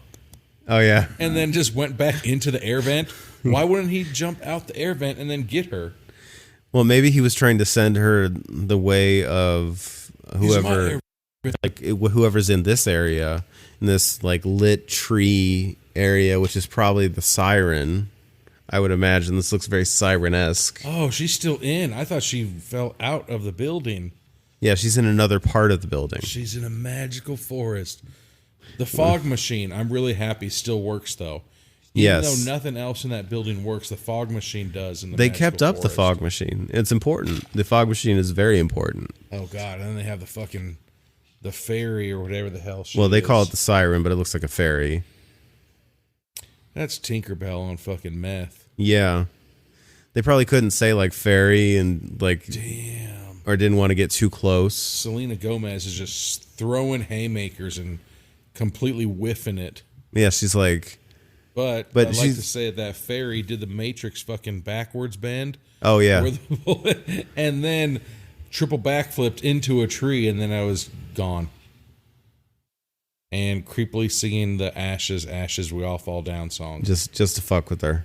Oh, yeah. And then just went back into the air vent. Why wouldn't he jump out the air vent and then get her? Well, maybe he was trying to send her the way of whoever, like whoever's in this area, in this like lit tree area, which is probably the siren. I would imagine this looks very siren-esque. Oh, she's still in. I thought she fell out of the building. Yeah, she's in another part of the building. She's in a magical forest. The fog machine, I'm really happy, still works though. Even though nothing else in that building works, the fog machine does. They kept up the fog machine. It's important. The fog machine is very important. Oh, God. And then they have the fairy or whatever the hell she they call it the siren, but it looks like a fairy. That's Tinkerbell on fucking meth. Yeah. They probably couldn't say, like, fairy and, like... Damn. Or didn't want to get too close. Selena Gomez is just throwing haymakers and completely whiffing it. Yeah, she's like... But I'd like to say that fairy did the Matrix fucking backwards bend. Oh, yeah. And then triple backflipped into a tree, and then I was gone. And creepily singing the Ashes, Ashes, We All Fall Down song. Just to fuck with her.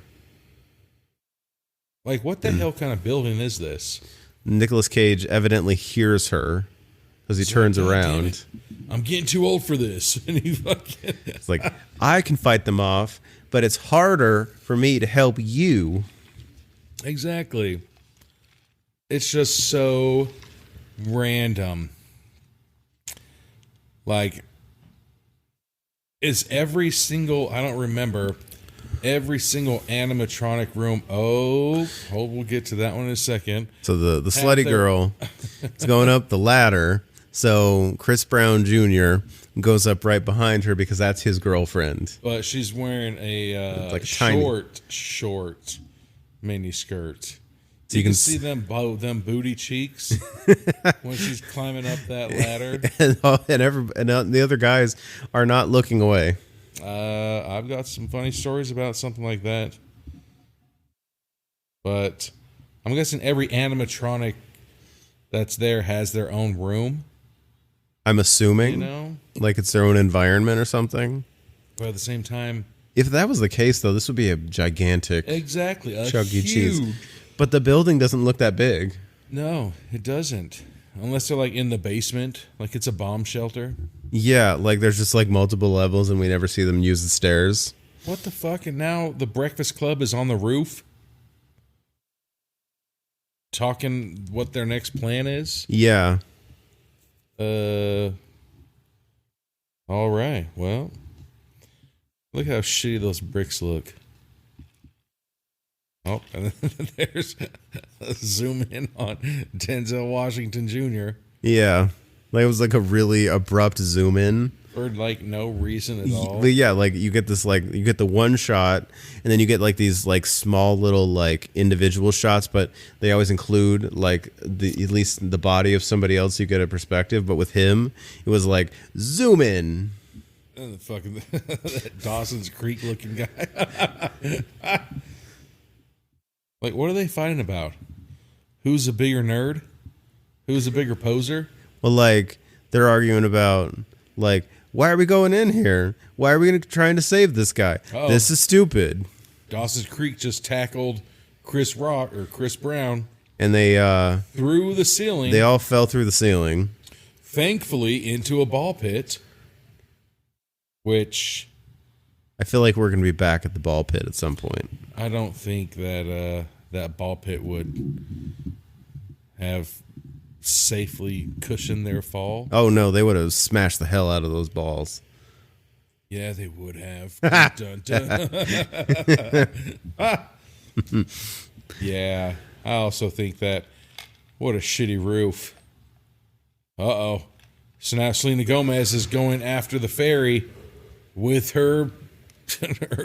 Like, what the hell kind of building is this? Nicolas Cage evidently hears her as he turns around. I'm getting too old for this. And he fucking... It's like, I can fight them off, but it's harder for me to help you. Exactly. It's just so random. Like, is every single, I don't remember, every single animatronic room, we'll get to that one in a second. So the slutty girl is going up the ladder, so Chris Brown Jr. goes up right behind her because that's his girlfriend. But she's wearing a like short mini skirt. So you can see them booty cheeks when she's climbing up that ladder. and the other guys are not looking away. I've got some funny stories about something like that. But I'm guessing every animatronic that's there has their own room. I'm assuming, you know, like it's their own environment or something. But at the same time, if that was the case, though, this would be a gigantic, Chuck E. Cheese. But the building doesn't look that big. No, it doesn't. Unless they're like in the basement, like it's a bomb shelter. Yeah, like there's just like multiple levels, and we never see them use the stairs. What the fuck? And now the Breakfast Club is on the roof, talking what their next plan is. Yeah. All right. Well, look how shitty those bricks look. Oh, and then there's a zoom in on Denzel Washington Jr. Yeah. Like it was like a really abrupt zoom in. For like no reason at all. Yeah, like you get this you get the one shot and then you get like these like small little like individual shots, but they always include like at least the body of somebody else so you get a perspective. But with him, it was like zoom in. And the fucking that Dawson's Creek looking guy. Like, what are they fighting about? Who's a bigger nerd? Who's a bigger poser? Well, like, they're arguing about, like, why are we going in here? Why are we trying to save this guy? Oh. This is stupid. Dawson's Creek just tackled Chris Brown. And they... through the ceiling. They all fell through the ceiling. Thankfully, into a ball pit. Which... I feel like we're going to be back at the ball pit at some point. I don't think that that ball pit would have safely cushioned their fall. Oh, no, they would have smashed the hell out of those balls. Yeah, they would have. Dun, dun. Yeah, I also think that, what a shitty roof. Uh-oh. So now Selena Gomez is going after the fairy with her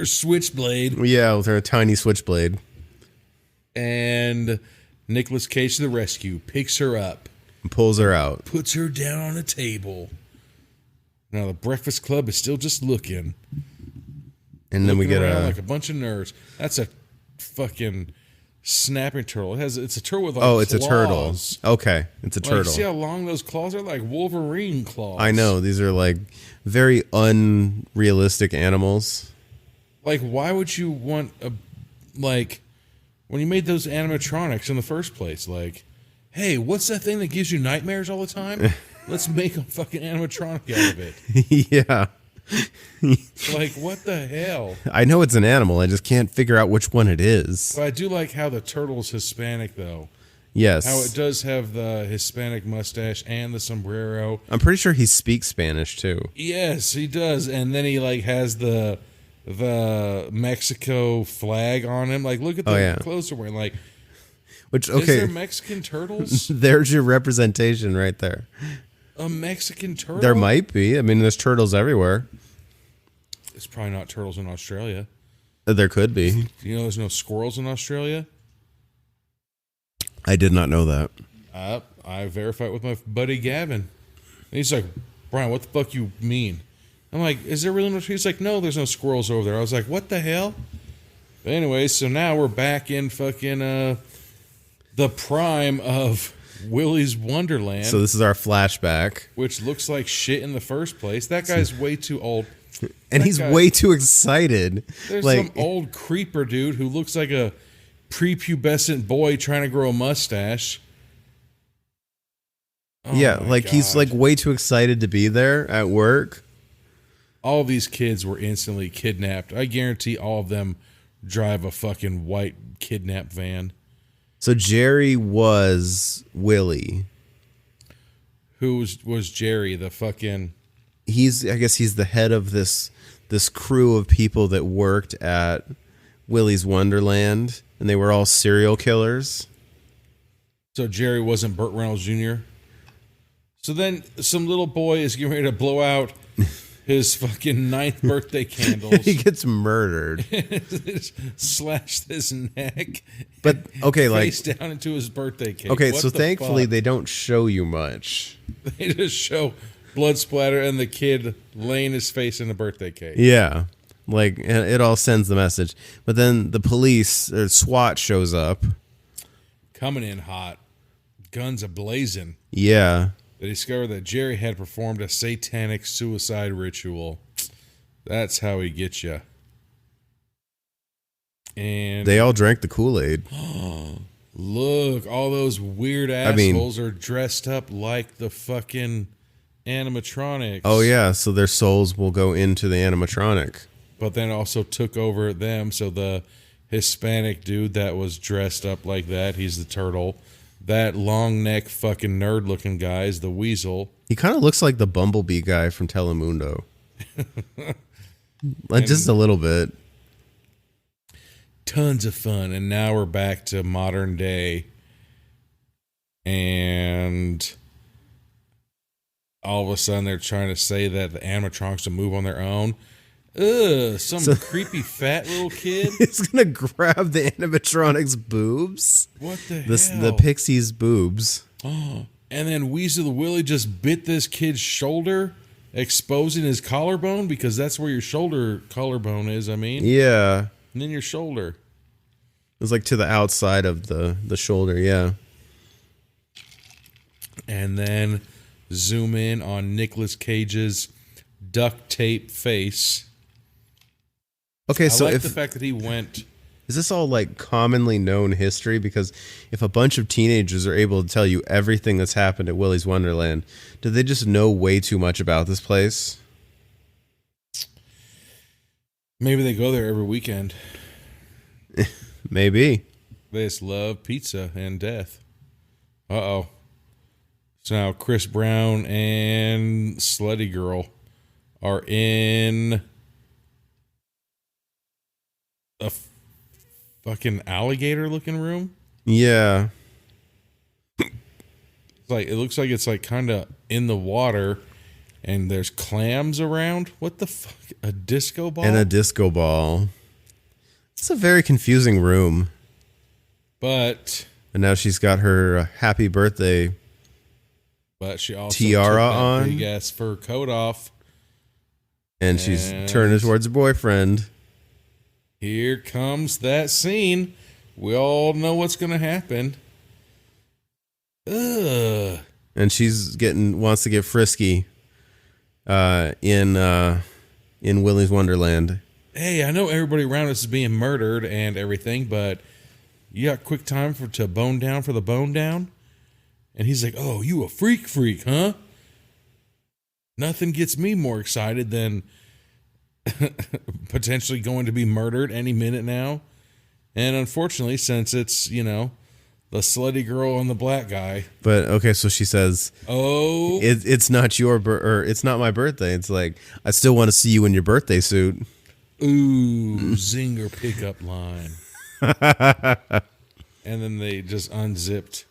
switchblade. Yeah, with her tiny switchblade. And Nicolas Cage to the rescue, picks her up. And pulls her out. Puts her down on a table. Now the Breakfast Club is still just looking. And then we get like a bunch of nerds. That's a fucking snapping turtle. It's a turtle with like it's claws. a turtle. Okay, it's a turtle. See how long those claws are? Like Wolverine claws. I know. These are like very unrealistic animals. Like, why would you want like, when you made those animatronics in the first place, like, hey, what's that thing that gives you nightmares all the time? Let's make a fucking animatronic out of it. Yeah. Like, what the hell? I know it's an animal. I just can't figure out which one it is. But I do like how the turtle's Hispanic, though. Yes. How it does have the Hispanic mustache and the sombrero. I'm pretty sure he speaks Spanish, too. Yes, he does. And then he, like, has the Mexico flag on him. Like, look at the clothes they're wearing. Like, which, okay. Is there Mexican turtles? There's your representation right there. A Mexican turtle? There might be. I mean, there's turtles everywhere. It's probably not turtles in Australia. There could be. You know there's no squirrels in Australia? I did not know that. I verified with my buddy Gavin. And he's like, Brian, what the fuck you mean? I'm like, is there really no... He's like, no, there's no squirrels over there. I was like, what the hell? But anyway, so now we're back in fucking the prime of Willy's Wonderland. So this is our flashback. Which looks like shit in the first place. That guy's way too old. And he's way too excited. There's some old creeper dude who looks like a prepubescent boy trying to grow a mustache. Oh yeah, like God. He's like way too excited to be there at work. All these kids were instantly kidnapped. I guarantee all of them drive a fucking white kidnap van. So Jerry was Willy. Who was Jerry? The fucking... I guess he's the head of this crew of people that worked at Willy's Wonderland, and they were all serial killers. So Jerry wasn't Burt Reynolds Jr.? So then some little boy is getting ready to blow out his fucking 9th birthday candles. He gets murdered. Slashed his neck. But, okay, face down into his birthday cake. Okay, so thankfully they don't show you much. They just show blood splatter and the kid laying his face in the birthday cake. Yeah. Like, it all sends the message. But then the police, or SWAT, shows up. Coming in hot. Guns a-blazing. Yeah. They discovered that Jerry had performed a satanic suicide ritual. That's how he gets you. And they all drank the Kool-Aid. Look, all those weird assholes are dressed up like the fucking animatronics. Oh, yeah, so their souls will go into the animatronic. But then also took over them, so the Hispanic dude that was dressed up like that, he's the turtle. That long neck fucking nerd looking guy is the weasel. He kind of looks like the Bumblebee guy from Telemundo. Like just a little bit. Tons of fun. And now we're back to modern day. And all of a sudden they're trying to say that the animatronics will move on their own. Some creepy fat little kid. He's gonna grab the animatronic's boobs. What the hell? The pixie's boobs. Oh, and then Weasel the Willy just bit this kid's shoulder, exposing his collarbone, because that's where your shoulder collarbone is. Yeah. And then your shoulder. It was like to the outside of the shoulder. Yeah. And then zoom in on Nicolas Cage's duct tape face. Okay, so I like the fact that he went... Is this all like commonly known history? Because if a bunch of teenagers are able to tell you everything that's happened at Willy's Wonderland, do they just know way too much about this place? Maybe they go there every weekend. Maybe. They just love pizza and death. Uh-oh. So now Chris Brown and Slutty Girl are in a fucking alligator looking room. Yeah. It looks like it's like kind of in the water and there's clams around. What the fuck? A disco ball? And a disco ball. It's a very confusing room. But and now she's got her happy birthday she also tiara took that on. Big ass fur coat off. And she's turning towards her boyfriend. Here comes that scene. We all know what's going to happen. Ugh. And she's wants to get frisky in Willy's Wonderland. hey, I know everybody around us is being murdered and everything, but you got quick time to bone down for the bone down? And he's like, oh, you a freak, huh? Nothing gets me more excited than potentially going to be murdered any minute now. And unfortunately, since it's, the slutty girl and the black guy. But okay, so she says, oh, it's not or it's not my birthday. It's like, I still want to see you in your birthday suit. Ooh, zinger pickup line. And then they just unzipped.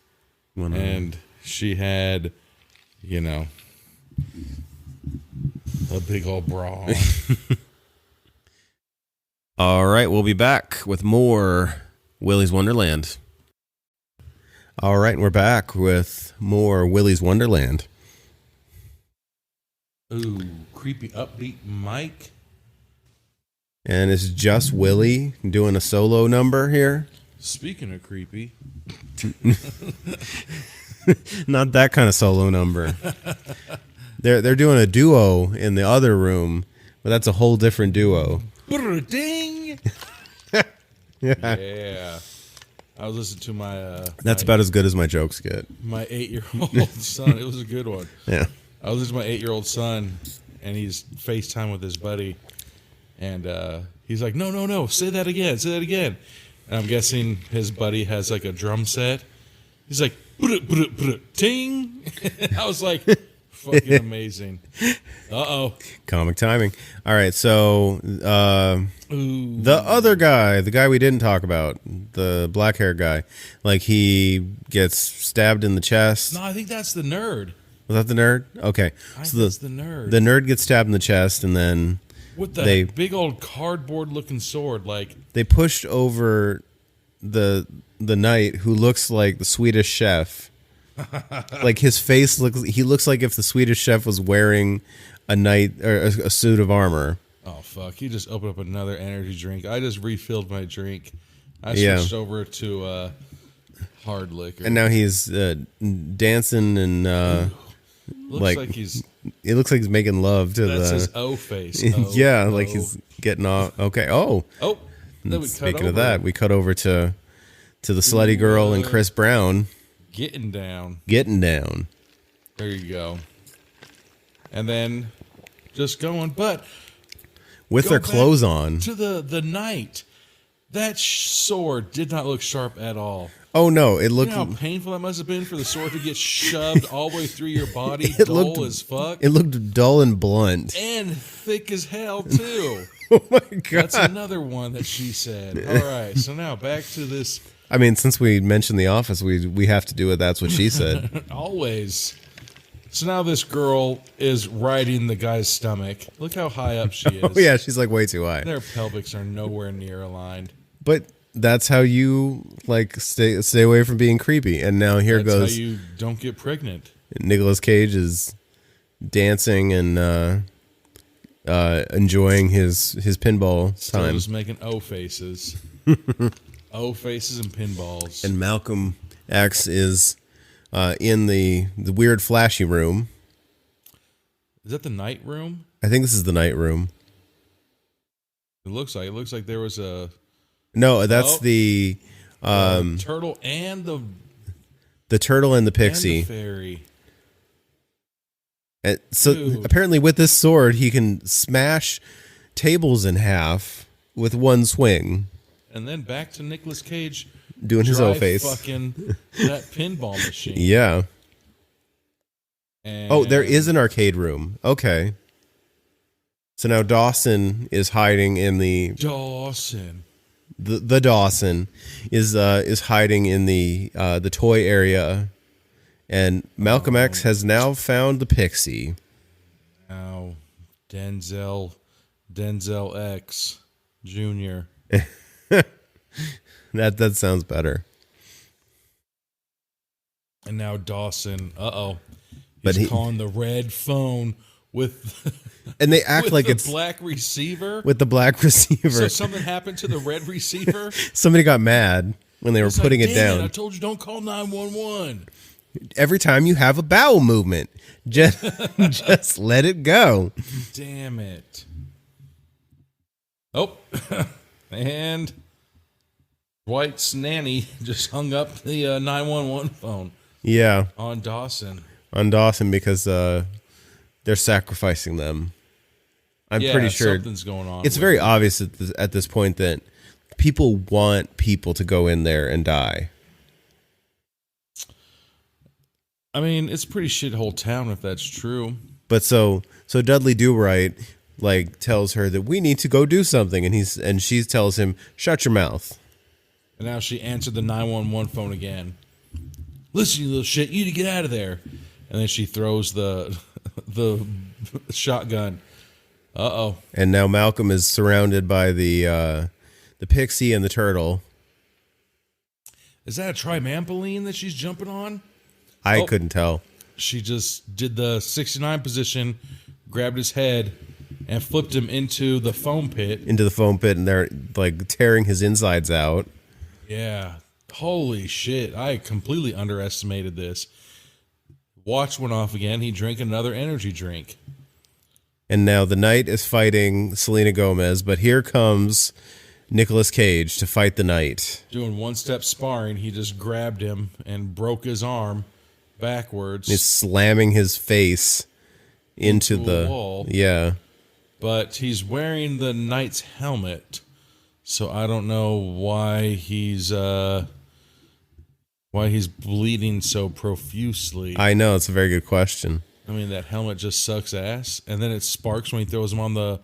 And she had, a big old bra on. All right, we'll be back with more Willy's Wonderland. All right, we're back with more Willy's Wonderland. Ooh, creepy upbeat mic. And it's just Willy doing a solo number here. Speaking of creepy. Not that kind of solo number. They're doing a duo in the other room, but that's a whole different duo. Ding! Yeah. I was listening to my... That's about as good as my jokes get. My 8-year-old son. It was a good one. Yeah. I was listening to my 8-year-old son, and he's FaceTime with his buddy. And he's like, no, say that again. And I'm guessing his buddy has like a drum set. He's like, ting. I was like, fucking amazing. Uh-oh. Comic timing. All right, so the other guy, the guy we didn't talk about, the black hair guy, like he gets stabbed in the chest. No, I think that's the nerd. Was that the nerd? Okay. So that's the nerd. The nerd gets stabbed in the chest, and then with the big old cardboard looking sword, like they pushed over the knight who looks like the Swedish chef. Like his face looks like if the Swedish chef was wearing a knight or a suit of armor. Oh fuck, he just opened up another energy drink. I just refilled my drink. I switched over to hard liquor. And now he's dancing and looks like he's it looks like he's making love to that's his O face. Yeah, like he's getting off. Okay. Oh. Then we Speaking of that, we cut over to the slutty girl and Chris Brown getting down. There you go. And then just going, but with their clothes on to the knight. That sword did not look sharp at all. Oh no, it looked. You know how painful that must have been for the sword to get shoved all the way through your body, dull as fuck. It looked dull and blunt, and thick as hell too. Oh my god, that's another one that she said. All right, so now back to this. I mean, since we mentioned The Office, we have to do it. That's what she said. Always. So now this girl is riding the guy's stomach. Look how high up she is. Oh yeah, she's like way too high. Their pelvics are nowhere near aligned. But that's how you like stay away from being creepy. And now that's goes. How you don't get pregnant. Nicolas Cage is dancing and enjoying his pinball Still time. Just making O faces, O faces and pinballs. And Malcolm X is in the weird flashy room. Is that the night room? I think this is the night room. It looks like there was a. No, that's the turtle and the turtle and the pixie. And the fairy. And so apparently with this sword he can smash tables in half with one swing. And then back to Nicolas Cage doing his O face. Fucking that pinball machine. Yeah. And there is an arcade room. Okay. So now Dawson is hiding in the The Dawson is hiding in the toy area, and Malcolm X has now found the pixie. Now, Denzel X Jr. That sounds better. And now Dawson, he's calling the red phone with. And they act like it's black receiver. With the black receiver. So something happened to the red receiver. Somebody got mad when they were putting it down. I told you don't call 911. Every time you have a bowel movement, just let it go. Damn it. Oh, and Dwight's nanny just hung up the 911 phone. Yeah. On Dawson. Because they're sacrificing them. I'm pretty sure something's going on. It's very obvious at this point that people want people to go in there and die. I mean, it's a pretty shithole town if that's true. But so Dudley Do-Right like tells her that we need to go do something, and she tells him, "Shut your mouth." And now she answered the 911 phone again. "Listen, you little shit, you need to get out of there." And then she throws the shotgun. Uh-oh. And now Malcolm is surrounded by the pixie and the turtle. Is that a trimampoline that she's jumping on? I couldn't tell. She just did the 69 position, grabbed his head, and flipped him into the foam pit. And they're like tearing his insides out. Yeah. Holy shit. I completely underestimated this. Watch went off again. He drank another energy drink. And now the Knight is fighting Selena Gomez, but here comes Nicolas Cage to fight the Knight. Doing one-step sparring, he just grabbed him and broke his arm backwards. He's slamming his face into the wall. Yeah. But he's wearing the Knight's helmet, so I don't know why he's bleeding so profusely. I know, it's a very good question. I mean, that helmet just sucks ass, and then it sparks when he throws him on the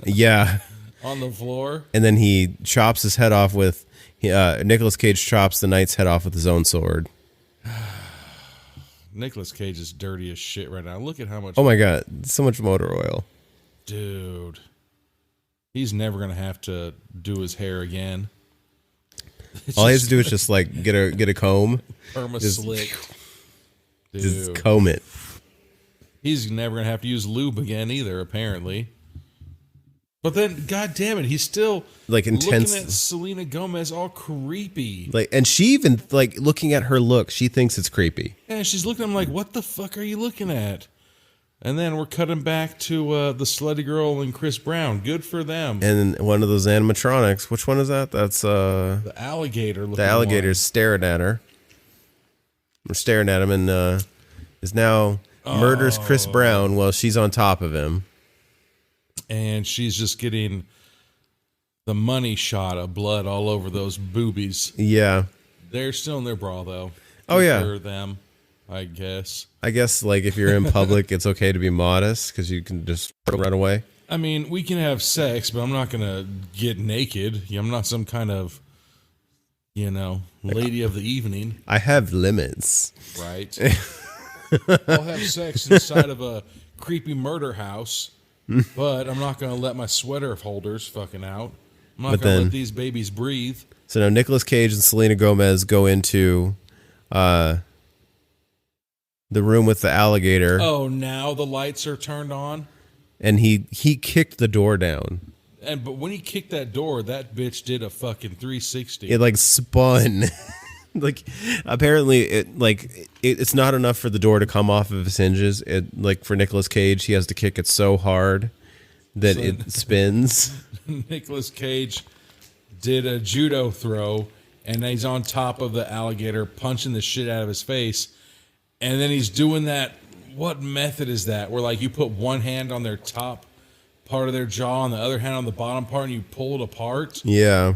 yeah on the floor. And then he chops his head off with Nicolas Cage chops the Knight's head off with his own sword. Nicolas Cage is dirty as shit right now. Look at how much. Oh my god, so much motor oil, dude. He's never gonna have to do his hair again. All he has to do is just like get a comb, perma slick. Just comb it. He's never gonna have to use lube again either, apparently. But then, god damn it, he's still like intense. Looking at Selena Gomez, all creepy. Like, and she even like looking at her look, she thinks it's creepy. Yeah, she's looking at him like, "What the fuck are you looking at?" And then we're cutting back to the slutty girl and Chris Brown. Good for them. And one of those animatronics. Which one is that? That's the alligator. The alligator's staring at her. We're staring at him, and is now murders Chris Brown while she's on top of him. And she's just getting the money shot of blood all over those boobies. Yeah. They're still in their bra, though. Oh, yeah. For them, I guess. I guess, like, if you're in public, it's okay to be modest because you can just run away. I mean, we can have sex, but I'm not going to get naked. I'm not some kind of, lady of the evening. I have limits. Right. I'll have sex inside of a creepy murder house, but I'm not going to let my sweater holders fucking out. I'm not going to let these babies breathe. So now Nicolas Cage and Selena Gomez go into the room with the alligator. Oh, now the lights are turned on? And he kicked the door down. But when he kicked that door, that bitch did a fucking 360. It like spun. Like apparently it's not enough for the door to come off of his hinges. It like for Nicolas Cage, he has to kick it so hard that it spins. Nicolas Cage did a judo throw, and he's on top of the alligator, punching the shit out of his face, and then he's doing that. What method is that? Where like you put one hand on their top part of their jaw and the other hand on the bottom part, and you pull it apart. Yeah.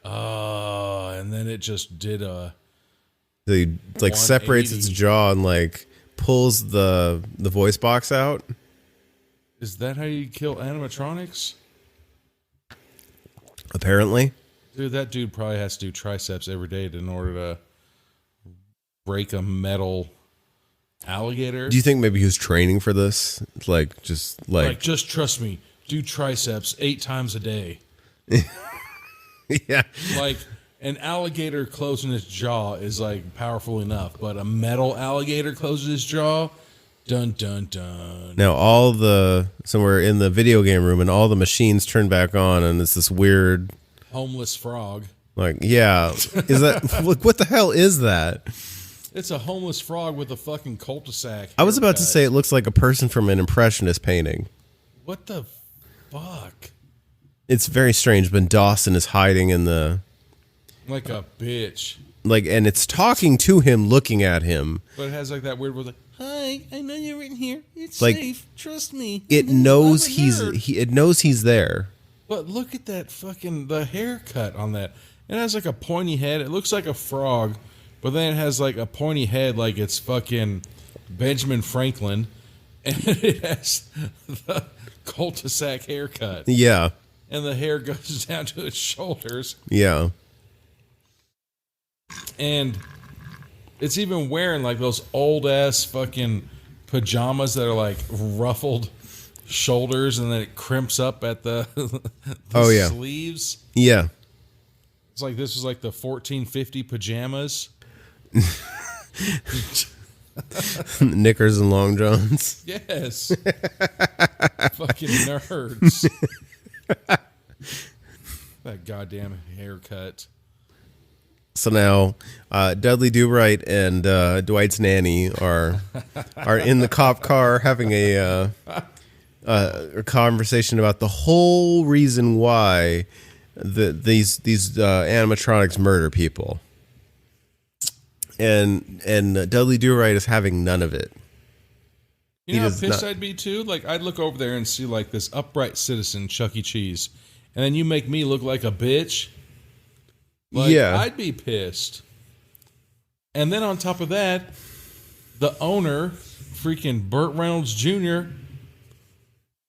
And then it just did a. He like separates its jaw and like pulls the voice box out. Is that how you kill animatronics? Apparently. Dude, that dude probably has to do triceps every day in order to break a metal alligator. Do you think maybe he was training for this? Like just trust me, do triceps 8 times a day. Yeah. Like an alligator closing its jaw is like powerful enough, but a metal alligator closes its jaw. Dun dun dun. Now so we're in the video game room and all the machines turn back on and it's this weird homeless frog. Like, yeah. Is that like what the hell is that? It's a homeless frog with a fucking cul-de-sac. I was about to say it looks like a person from an impressionist painting. What the fuck? It's very strange, but Dawson is hiding in the... Like a bitch. Like, and it's talking to him, looking at him. But it has like that weird voice like, hi, I know you're in here. It's like, safe. Trust me. It knows it knows he's there. But look at that the haircut on that. It has like a pointy head. It looks like a frog, but then it has like a pointy head like it's fucking Benjamin Franklin. And it has the cul-de-sac haircut. Yeah. And the hair goes down to its shoulders. Yeah. And it's even wearing like those old ass fucking pajamas that are like ruffled shoulders and then it crimps up at the, sleeves. Yeah. It's like this was like the 1450 pajamas. Knickers and long johns. Yes. Fucking nerds. That goddamn haircut. So now, Dudley Do-Right and Dwight's nanny are in the cop car having a conversation about the whole reason why these animatronics murder people, and Dudley Do-Right is having none of it. You know how pissed I'd be too? Like I'd look over there and see like this upright citizen, Chuck E. Cheese, and then you make me look like a bitch. Like, yeah, I'd be pissed. And then on top of that, the owner, freaking Burt Reynolds Jr.,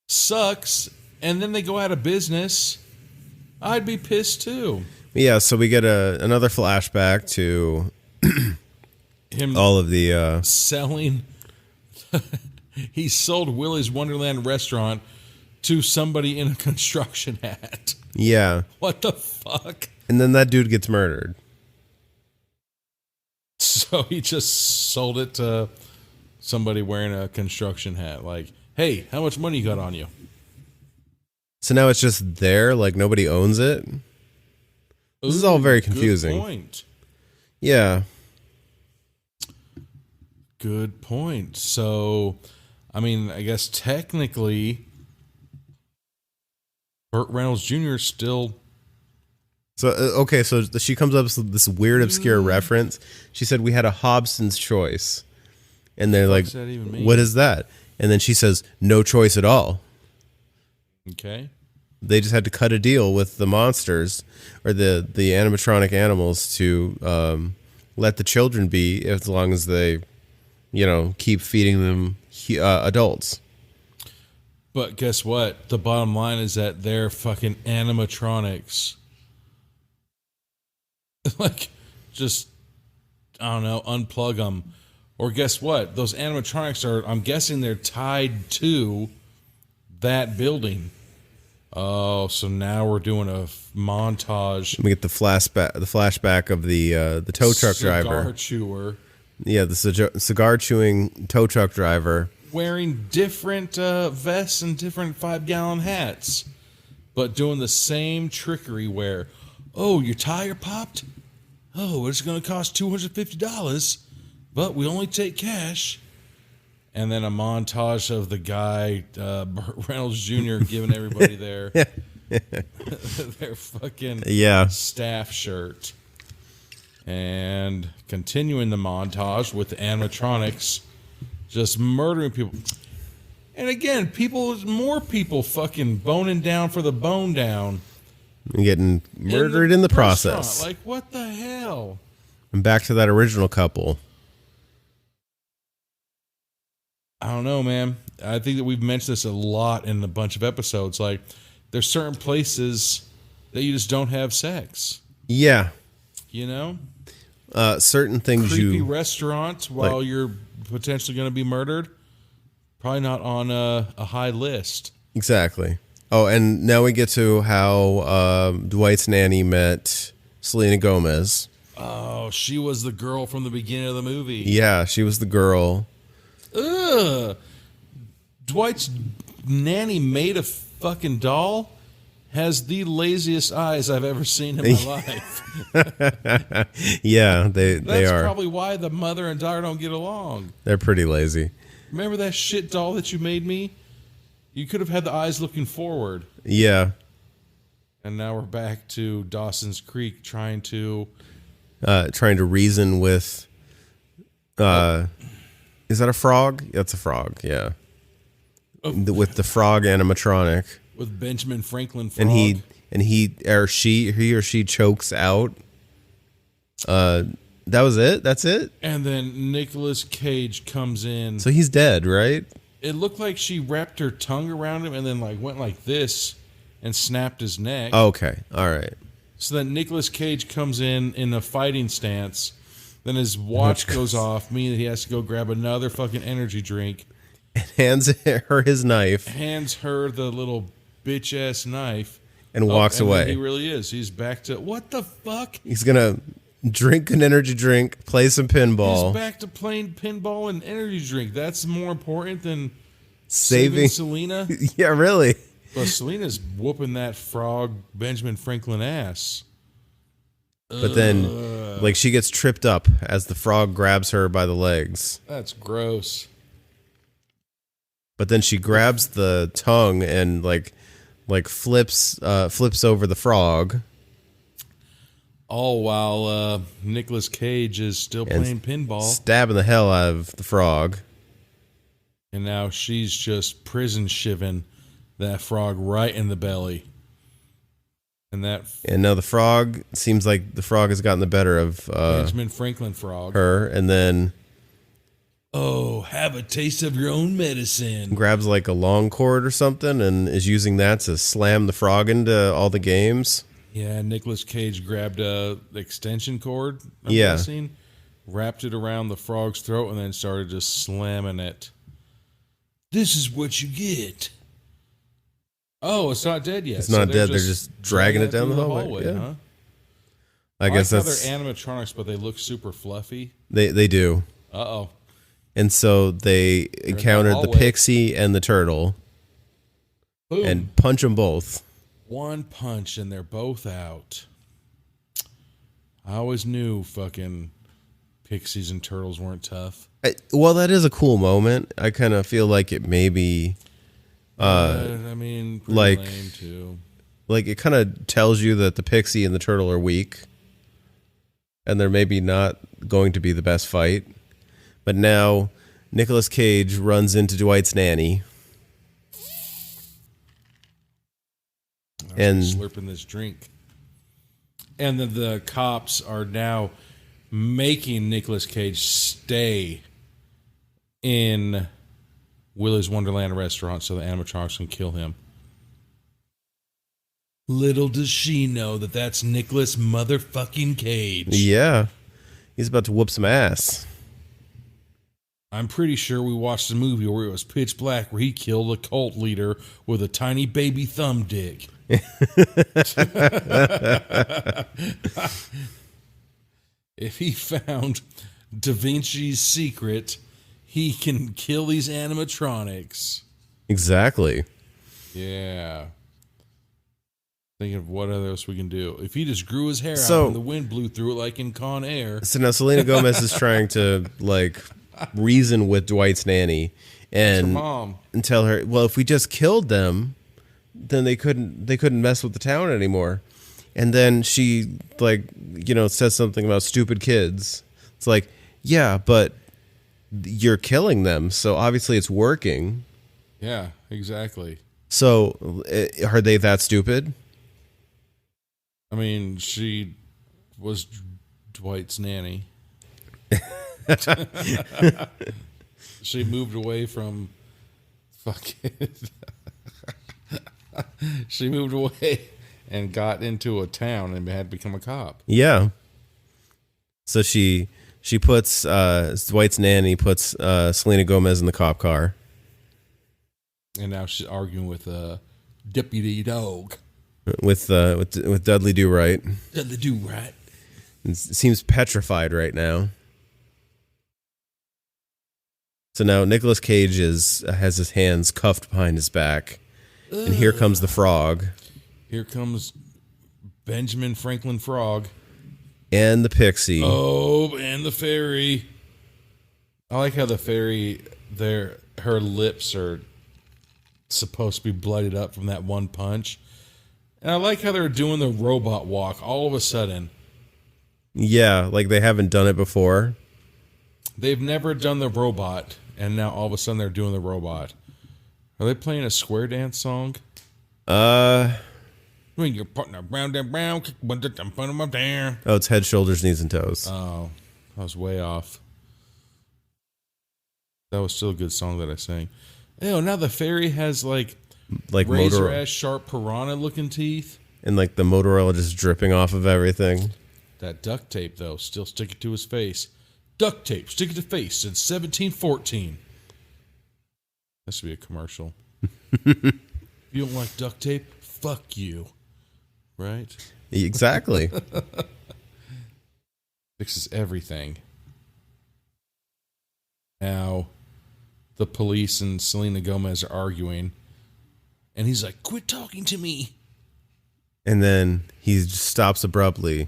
sucks, and then they go out of business. I'd be pissed too. Yeah, so we get another flashback to him all of the selling. He sold Willy's Wonderland restaurant to somebody in a construction hat. Yeah. What the fuck? And then that dude gets murdered. So he just sold it to somebody wearing a construction hat. Like, hey, how much money you got on you? So now it's just there, like nobody owns it? This is all very confusing. Good point. Yeah. Good point. So, I mean, I guess technically, Burt Reynolds Jr. still... So, okay, so she comes up with this weird, obscure reference. She said, we had a Hobson's choice. And they're like, what is that? And then she says, no choice at all. Okay. They just had to cut a deal with the monsters or the animatronic animals to let the children be as long as they, keep feeding them adults. But guess what? The bottom line is that they're fucking animatronics. Like, just, I don't know, unplug them. Or guess what? Those animatronics are, I'm guessing they're tied to that building. Oh, so now we're doing a montage. We get the flashback of the tow truck driver. Cigar chewer. Yeah, the cigar chewing tow truck driver. Wearing different vests and different 5-gallon hats. But doing the same trickery where, oh, your tire popped? Oh, it's going to cost $250, but we only take cash. And then a montage of the guy, Burt Reynolds Jr., giving everybody their fucking staff shirt. And continuing the montage with the animatronics just murdering people. And again, more people fucking boning down for the bone down. And getting murdered in the process. Like, what the hell? And back to that original couple. I don't know, man. I think that we've mentioned this a lot in a bunch of episodes. Like, there's certain places that you just don't have sex. Yeah. Certain things creepy restaurants while you're potentially going to be murdered. Probably not on a high list. Exactly. Oh, and now we get to how Dwight's nanny met Selena Gomez. Oh, she was the girl from the beginning of the movie. Yeah, she was the girl. Ugh. Dwight's nanny made a fucking doll has the laziest eyes I've ever seen in my life. Yeah, they are. That's probably why the mother and daughter don't get along. They're pretty lazy. Remember that shit doll that you made me? You could have had the eyes looking forward. Yeah. And now we're back to Dawson's Creek trying to reason with. Is that a frog? That's a frog. Yeah. With the frog animatronic. With Benjamin Franklin Frog. And he or she chokes out. That was it? That's it? And then Nicolas Cage comes in. So he's dead, right? It looked like she wrapped her tongue around him and then like went like this and snapped his neck. Okay. All right. So then Nicolas Cage comes in a fighting stance. Then his watch goes off, meaning he has to go grab another fucking energy drink. And hands her his knife. Hands her the little bitch-ass knife. And walks away. He really is. He's back to... What the fuck? He's going to drink an energy drink, play some pinball. He's back to playing pinball and energy drink. That's more important than saving Selena? Yeah, really. Well, Selena's whooping that frog Benjamin Franklin ass. But then, like, she gets tripped up as the frog grabs her by the legs. That's gross. But then she grabs the tongue and like flips over the frog. All while Nicolas Cage is still playing pinball, stabbing the hell out of the frog. And now she's just prison shivving that frog right in the belly. And now the frog seems like the frog has gotten the better of Benjamin Franklin Frog. Her, and then have a taste of your own medicine. Grabs like a long cord or something and is using that to slam the frog into all the games. Yeah, Nicolas Cage grabbed a extension cord. I'm guessing, wrapped it around the frog's throat, and then started just slamming it. This is what you get. Oh, it's not dead yet. It's not dead. They're just dragging it down the hallway. Yeah. Huh? I guess that's they're animatronics, but they look super fluffy. They do. Uh-oh. And so they encountered the pixie and the turtle. Boom. And punch them both. One punch and they're both out. I always knew fucking pixies and turtles weren't tough. Well, that is a cool moment. I kind of feel like it maybe... I mean, pretty lame too. Like, it kind of tells you that the pixie and the turtle are weak. And they're maybe not going to be the best fight. But now, Nicolas Cage runs into Dwight's nanny. And slurping this drink. And then the cops are now making Nicolas Cage stay in Willy's Wonderland restaurant so the animatronics can kill him. Little does she know that that's Nicolas motherfucking Cage. Yeah. He's about to whoop some ass. I'm pretty sure we watched a movie where it was pitch black where he killed a cult leader with a tiny baby thumb dick. If he found Da Vinci's secret, he can kill these animatronics. Exactly. Yeah. Thinking of what else we can do. If he just grew his hair out and the wind blew through it like in Con Air. So now Selena Gomez is trying to reason with Dwight's nanny and tell her, well, if we just killed them, then they couldn't mess with the town anymore. And then she says something about stupid kids. It's like, yeah, but you're killing them, so obviously it's working. Yeah, exactly. So are they that stupid? I mean, she was Dwight's nanny. She moved away from she moved away and got into a town and had become a cop. Yeah. So she puts Dwight's nanny puts Selena Gomez in the cop car. And now she's arguing with Deputy Dog. With Dudley Do-Right. Dudley Do-Right. It seems petrified right now. So now Nicolas Cage has his hands cuffed behind his back. And here comes the frog. Here comes Benjamin Franklin Frog. And the pixie. Oh, and the fairy. I like how the fairy, her lips are supposed to be bloodied up from that one punch. And I like how they're doing the robot walk all of a sudden. Yeah, like they haven't done it before. They've never done the robot, and now all of a sudden they're doing the robot. Are they playing a square dance song? When your partner round and round, kick one in front of my down. Oh, it's head, shoulders, knees, and toes. Oh, I was way off. That was still a good song that I sang. Ew, now the fairy has like razor ass sharp piranha looking teeth. And like the Motorola just dripping off of everything. That duct tape though, still stick it to his face. Duct tape, stick it to face since 1714. That should be a commercial. If you don't like duct tape, fuck you. Right? Exactly. Fixes everything. Now, the police and Selena Gomez are arguing. And he's like, quit talking to me. And then he stops abruptly.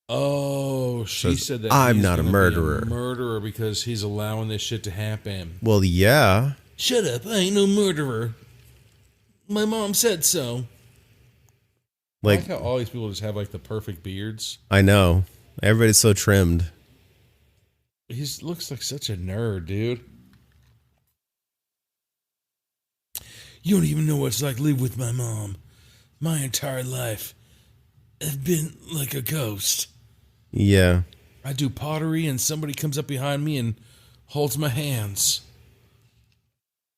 Oh, she said that I'm he's not a murderer. Be a murderer because he's allowing this shit to happen. Well, yeah. Shut up. I ain't no murderer. My mom said so. Like, I like how all these people just have like the perfect beards. I know. Everybody's so trimmed. He looks like such a nerd, dude. You don't even know what it's like to live with my mom. My entire life, I've been like a ghost. Yeah. I do pottery and somebody comes up behind me and holds my hands.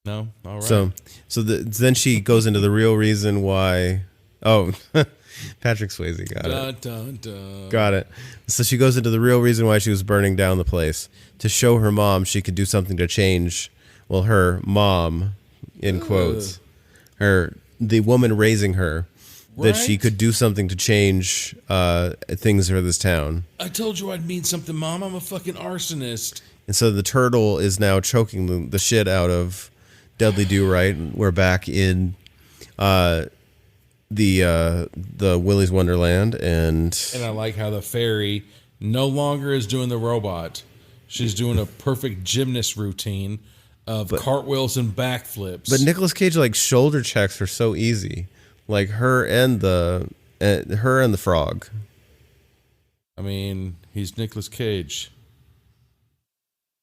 No? All right. Then she goes into the real reason why. Oh, Patrick Swayze got it. Dun, dun. Got it. So she goes into the real reason why she was burning down the place. To show her mom she could do something to change, well, her mom, in quotes, the woman raising her, that she could do something to change things for this town. I told you I'd mean something, Mom. I'm a fucking arsonist. And so the turtle is now choking the shit out of Dudley Do-Right. We're back in the Willy's Wonderland, and I like how the fairy no longer is doing the robot. She's doing a perfect gymnast routine of cartwheels and backflips. But Nicolas Cage, like, shoulder checks are so easy, like her and the frog. I mean, he's Nicolas Cage,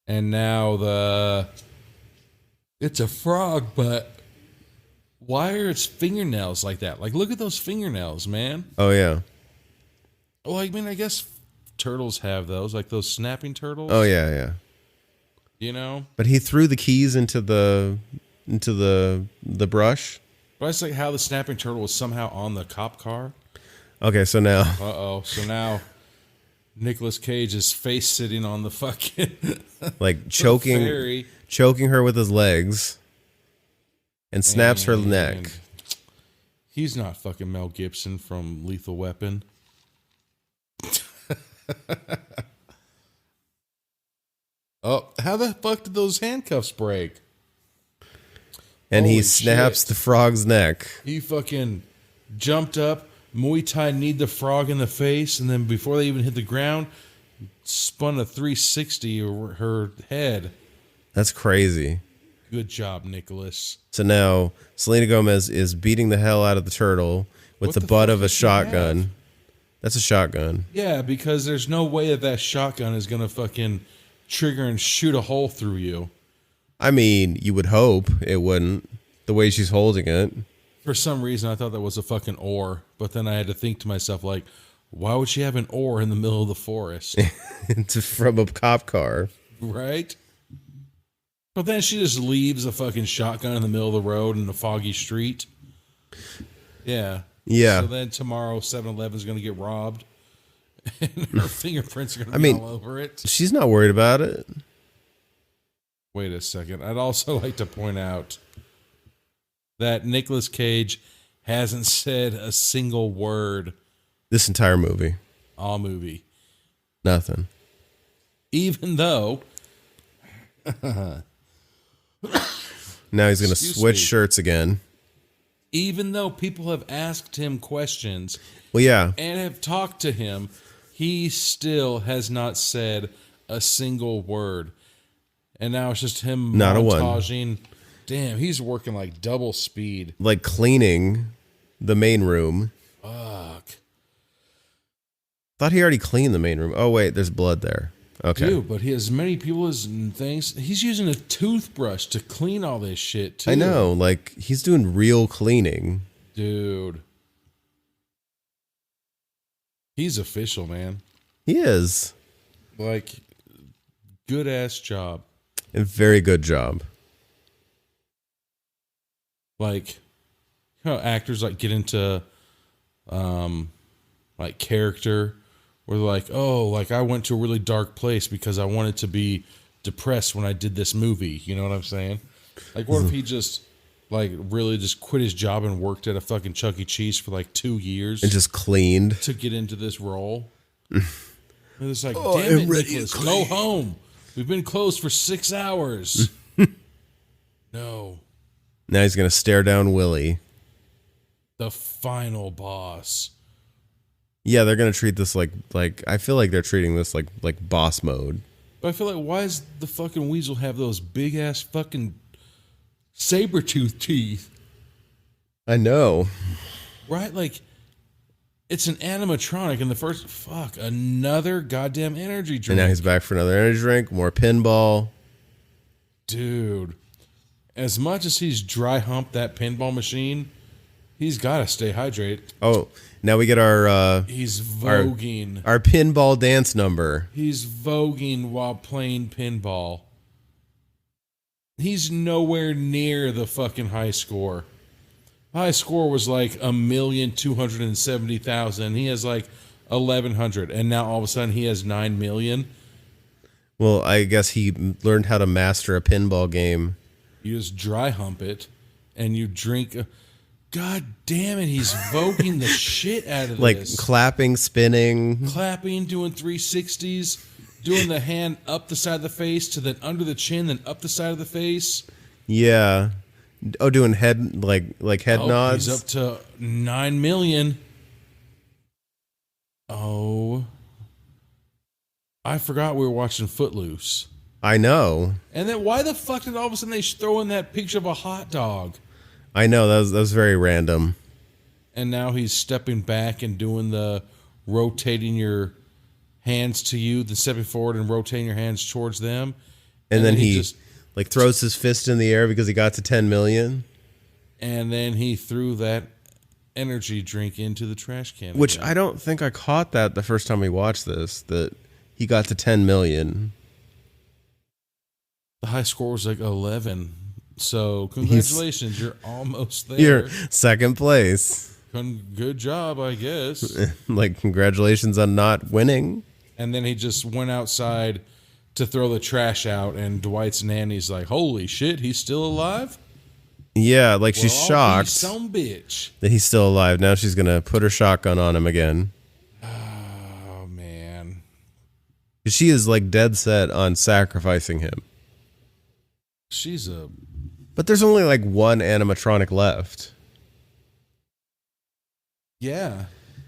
and now it's a frog, but why are its fingernails like that? Like, look at those fingernails, man. Oh, yeah. Well, I mean, I guess turtles have those, like those snapping turtles. Oh, yeah, yeah. You know? But he threw the keys into the brush. But it's like how the snapping turtle was somehow on the cop car. Okay, so now. Uh-oh. So now Nicolas Cage is face sitting on the fucking like choking her with his legs. And snaps her neck. He's not fucking Mel Gibson from Lethal Weapon. Oh, how the fuck did those handcuffs break? And Holy he snaps the frog's neck. He fucking jumped up, Muay Thai kneed the frog in the face, and then before they even hit the ground, spun a 360 over her head. That's crazy. Good job, Nicholas. So now Selena Gomez is beating the hell out of the turtle with the butt of a shotgun. That's a shotgun. Yeah, because there's no way that shotgun is going to fucking trigger and shoot a hole through you. I mean, you would hope it wouldn't, the way she's holding it. For some reason, I thought that was a fucking oar, but then I had to think to myself, like, why would she have an oar in the middle of the forest? It's from a cop car. Right? But then she just leaves a fucking shotgun in the middle of the road in a foggy street. Yeah. Yeah. So then tomorrow 7-Eleven is going to get robbed. And her fingerprints are going to be all over it. She's not worried about it. Wait a second. I'd also like to point out that Nicolas Cage hasn't said a single word. This entire movie. All movie. Nothing. Even though... Now he's going to switch shirts again. Even though people have asked him questions, well, yeah, and have talked to him, he still has not said a single word. And now it's just him not montaging. Damn, he's working like double speed. Like cleaning the main room. Fuck. Thought he already cleaned the main room. Oh, wait, there's blood there. Okay. Dude, but he has as many people as things. He's using a toothbrush to clean all this shit, too. I know. Like, he's doing real cleaning. Dude. He's official, man. He is. Like, good-ass job. A very good job. Like, you know, actors, like, get into, like, character. Where they're like, oh, like I went to a really dark place because I wanted to be depressed when I did this movie. You know what I'm saying? Like, what if he just, like, really just quit his job and worked at a fucking Chuck E. Cheese for like 2 years and just cleaned to get into this role? And it's like, damn it, Nicholas, go home. We've been closed for 6 hours. No. Now he's gonna stare down Willy, the final boss. Yeah, they're gonna treat this like I feel like they're treating this like boss mode. But I feel like, why does the fucking weasel have those big ass fucking saber-tooth teeth? I know, right? Like, it's an animatronic, and the first another goddamn energy drink. And now he's back for another energy drink, more pinball. Dude, as much as he's dry humped that pinball machine, he's got to stay hydrated. Oh. Now we get our he's voguing. Our pinball dance number. He's voguing while playing pinball. He's nowhere near the fucking high score. High score was like 1,270,000. He has like 1,100, and now all of a sudden he has 9 million. Well, I guess he learned how to master a pinball game. You just dry hump it, and you drink. God damn it, he's voguing the shit out of like this. Like clapping, spinning. Clapping, doing 360s, doing the hand up the side of the face to then under the chin, then up the side of the face. Yeah. Oh, doing head, like head nods. He's up to 9 million. Oh. I forgot we were watching Footloose. I know. And then why the fuck did all of a sudden they throw in that picture of a hot dog? I know, that was very random. And now he's stepping back and doing the rotating your hands to you, then stepping forward and rotating your hands towards them. And then he just like throws his fist in the air because he got to 10 million. And then he threw that energy drink into the trash can. Which again. I don't think I caught that the first time we watched this, that he got to 10 million. The high score was like 11. So, congratulations, you're almost there. You're second place. Good job, I guess. Like, congratulations on not winning. And then he just went outside to throw the trash out, and Dwight's nanny's like, holy shit, he's still alive? Yeah, like she's shocked Some bitch. that he's still alive. Now she's going to put her shotgun on him again. Oh, man. She is like dead set on sacrificing him. But there's only like one animatronic left. Yeah.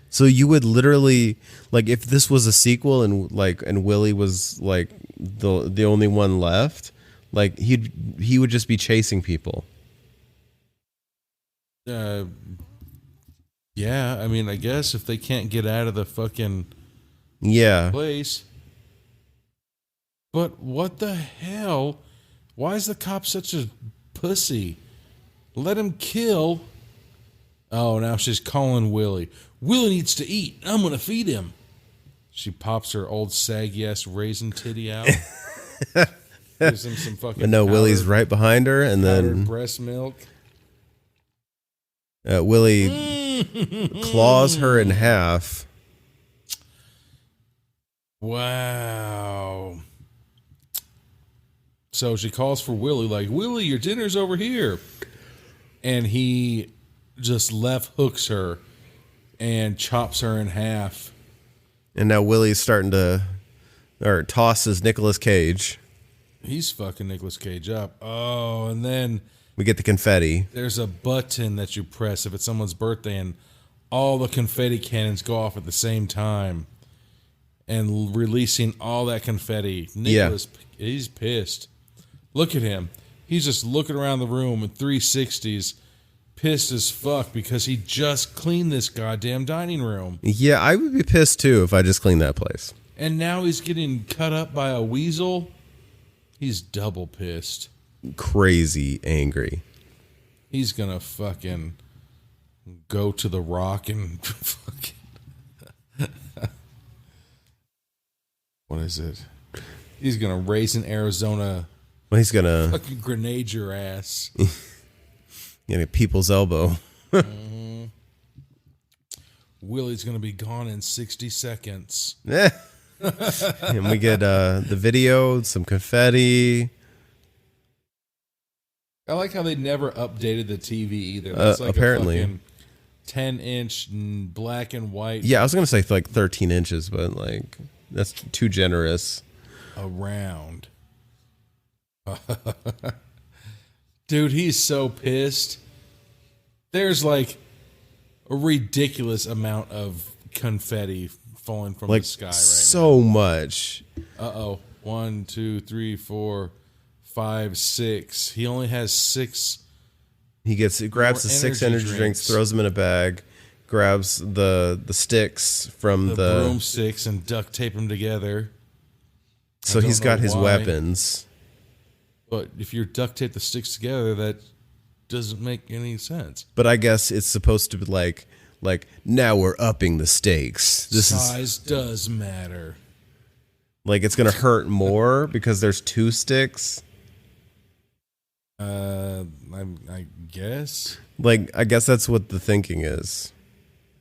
So you would literally, like, if this was a sequel and Willy was like the only one left, like he would just be chasing people. Yeah, I mean, I guess if they can't get out of the fucking place. But what the hell? Why is the cop such a pussy? Let him kill. Oh, now she's calling Willy. Willy needs to eat. I'm going to feed him. She pops her old saggy-ass raisin titty out. Gives him some fucking Willy's right behind her, and then breast milk. Willy claws her in half. Wow. So she calls for Willy, like, Willy, your dinner's over here. And he just left hooks her and chops her in half. And now Willy's starting to, or tosses Nicolas Cage. He's fucking Nicolas Cage up. Oh, and then we get the confetti. There's a button that you press if it's someone's birthday, and all the confetti cannons go off at the same time. And releasing all that confetti. Nicolas, he's pissed. Look at him. He's just looking around the room in 360s, pissed as fuck because he just cleaned this goddamn dining room. Yeah, I would be pissed too if I just cleaned that place. And now he's getting cut up by a weasel. He's double pissed. Crazy angry. He's gonna fucking go to the Rock and fucking what is it? He's gonna race in Arizona. Well, he's gonna fucking grenade your ass. Get a people's elbow. Mm-hmm. Willy's gonna be gone in 60 seconds. And we get the video, some confetti. I like how they never updated the TV either. That's like apparently. A 10-inch black and white. Yeah, I was gonna say like 13 inches, but like that's too generous. Around. Dude, he's so pissed. There's like a ridiculous amount of confetti falling from the sky right now. So much. 1, 2, 3, 4, 5, 6. He only has 6. He grabs the 6 energy drinks, throws them in a bag, grabs the sticks from the broomsticks and duct tape them together. So he's got his weapons. But if you duct tape the sticks together, that doesn't make any sense. But I guess it's supposed to be like now we're upping the stakes. Size does matter. Like it's gonna hurt more because there's 2 sticks. I guess. Like I guess that's what the thinking is.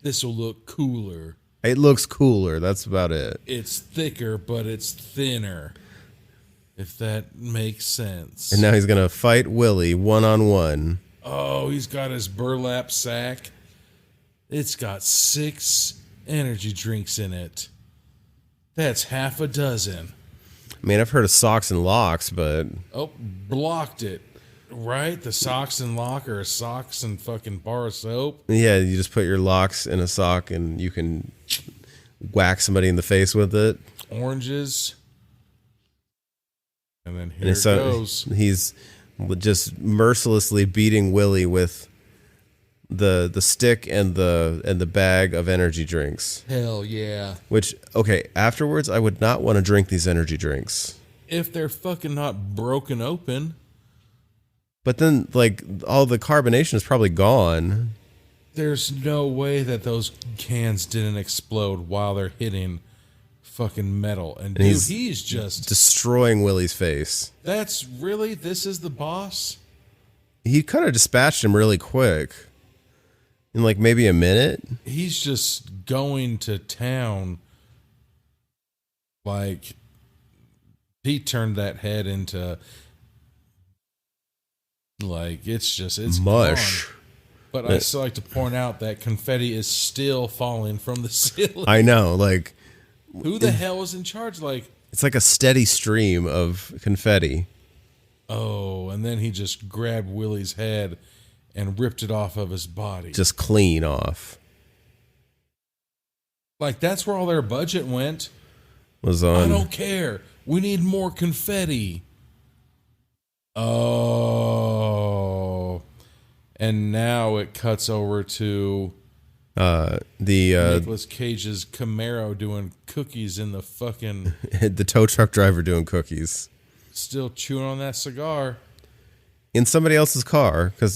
This will look cooler. It looks cooler. That's about it. It's thicker, but it's thinner. If that makes sense. And now he's gonna fight Willy 1-on-1. Oh, he's got his burlap sack. It's got 6 energy drinks in it. That's half a dozen. I mean, I've heard of socks and locks, but oh, blocked it. Right? The socks and lock are socks and fucking bar of soap. Yeah, you just put your locks in a sock and you can whack somebody in the face with it. Oranges. And then here it goes. He's just mercilessly beating Willy with the stick and the bag of energy drinks. Hell yeah. Which, okay, afterwards I would not want to drink these energy drinks. If they're fucking not broken open. But then, like, all the carbonation is probably gone. There's no way that those cans didn't explode while they're hitting fucking metal. And dude, he's just destroying Willy's face. This is the boss? He kind of dispatched him really quick. In like maybe a minute. He's just going to town. Like, he turned that head into... Like, it's mush. Gone. But I still like to point out that confetti is still falling from the ceiling. I know, like... Who the hell is in charge? Like, it's like a steady stream of confetti. Oh, and then he just grabbed Willy's head and ripped it off of his body. Just clean off. Like, that's where all their budget went. Was on... I don't care. We need more confetti. Oh, and now it cuts over to Nicolas Cage's Camaro doing cookies in the fucking the tow truck driver doing cookies, still chewing on that cigar in somebody else's car. Because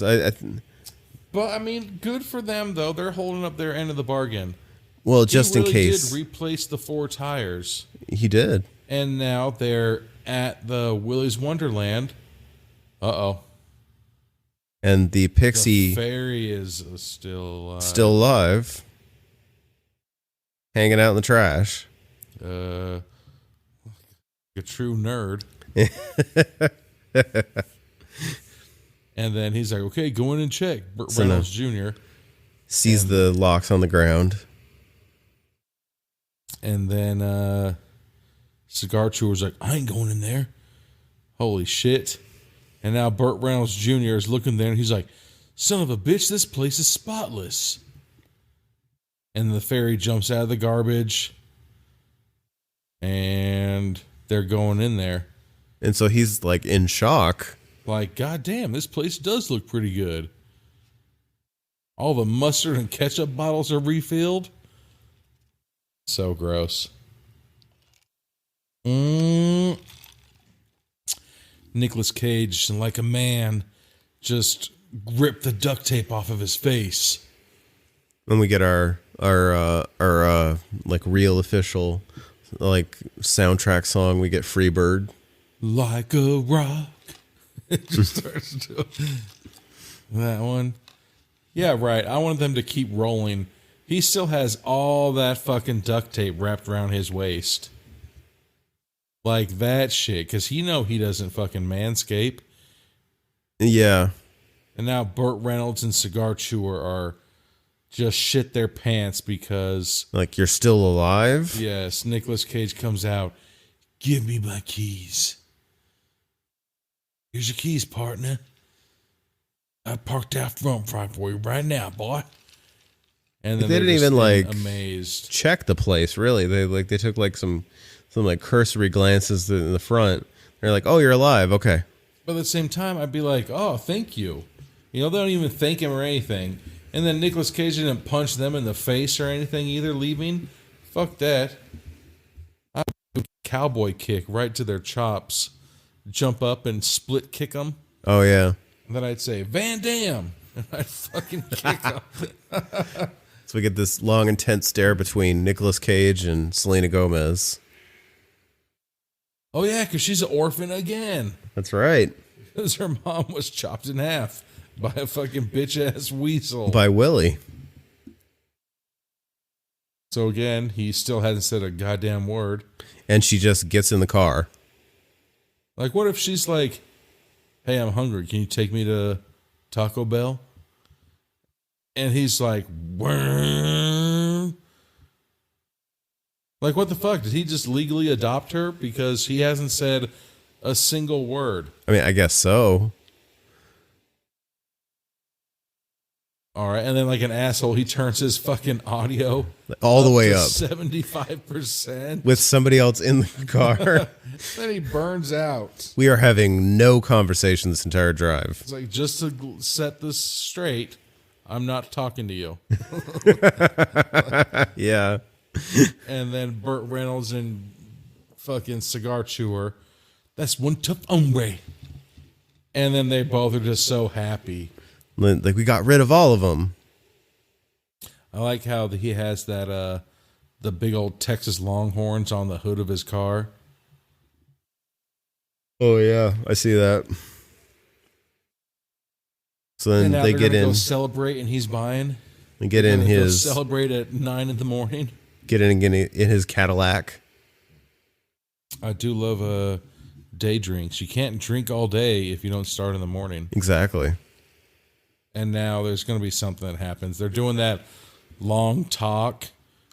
but I mean, good for them though. They're holding up their end of the bargain. Well, just in case, did replace the 4 tires. He did, and now they're at the Willy's Wonderland. And the pixie fairy is still alive, hanging out in the trash. A true nerd. And then he's like, "Okay, go in and check." Burt Reynolds Jr. sees the locks on the ground, and then Cigar Chewer's like, "I ain't going in there." Holy shit. And now Burt Reynolds Jr. is looking there and he's like, "Son of a bitch, this place is spotless." And the fairy jumps out of the garbage and they're going in there. And so he's like in shock. Like, God damn, this place does look pretty good. All the mustard and ketchup bottles are refilled. So gross. Nicolas Cage, like a man, just ripped the duct tape off of his face. Then we get our like real official like soundtrack song. We get Freebird. Like a rock. It just starts to that one. Yeah, right. I wanted them to keep rolling. He still has all that fucking duct tape wrapped around his waist. Like that shit. Because he doesn't fucking manscape. Yeah. And now Burt Reynolds and Cigar Chewer are just shit their pants because... Like, you're still alive? Yes, Nicolas Cage comes out. Give me my keys. Here's your keys, partner. I parked out front for you right now, boy. And then they didn't even like amazed. Check the place, really. They took like some like cursory glances in the front. They're like, "Oh, you're alive. Okay." But at the same time, I'd be like, "Oh, thank you." They don't even thank him or anything. And then Nicolas Cage didn't punch them in the face or anything either, leaving. Fuck that. I would cowboy kick right to their chops. Jump up and split kick them. Oh, yeah. And then I'd say, Van Damme. And I'd fucking kick them. So we get this long, intense stare between Nicolas Cage and Selena Gomez. Oh, yeah, because she's an orphan again. That's right. Because her mom was chopped in half by a fucking bitch-ass weasel. By Willy. So again, he still hasn't said a goddamn word. And she just gets in the car. Like, what if she's like, hey, I'm hungry. Can you take me to Taco Bell? And he's like, Wurm. Like, what the fuck? Did he just legally adopt her? Because he hasn't said a single word. I mean, I guess so. All right. And then, like an asshole, he turns his fucking audio all the way to up. 75%. With somebody else in the car. Then he burns out. We are having no conversation this entire drive. It's like, just to set this straight, I'm not talking to you. Yeah. And then Burt Reynolds and fucking Cigar Chewer, that's one tough hombre. And then they both are just so happy. Like, we got rid of all of them. I like how he has that the big old Texas Longhorns on the hood of his car. Oh yeah, I see that. So then they get in, go celebrate, and he's buying. They get in his celebrate at 9 a.m. Get in his Cadillac. I do love day drinks. You can't drink all day if you don't start in the morning. Exactly. And now there's going to be something that happens. They're doing that long talk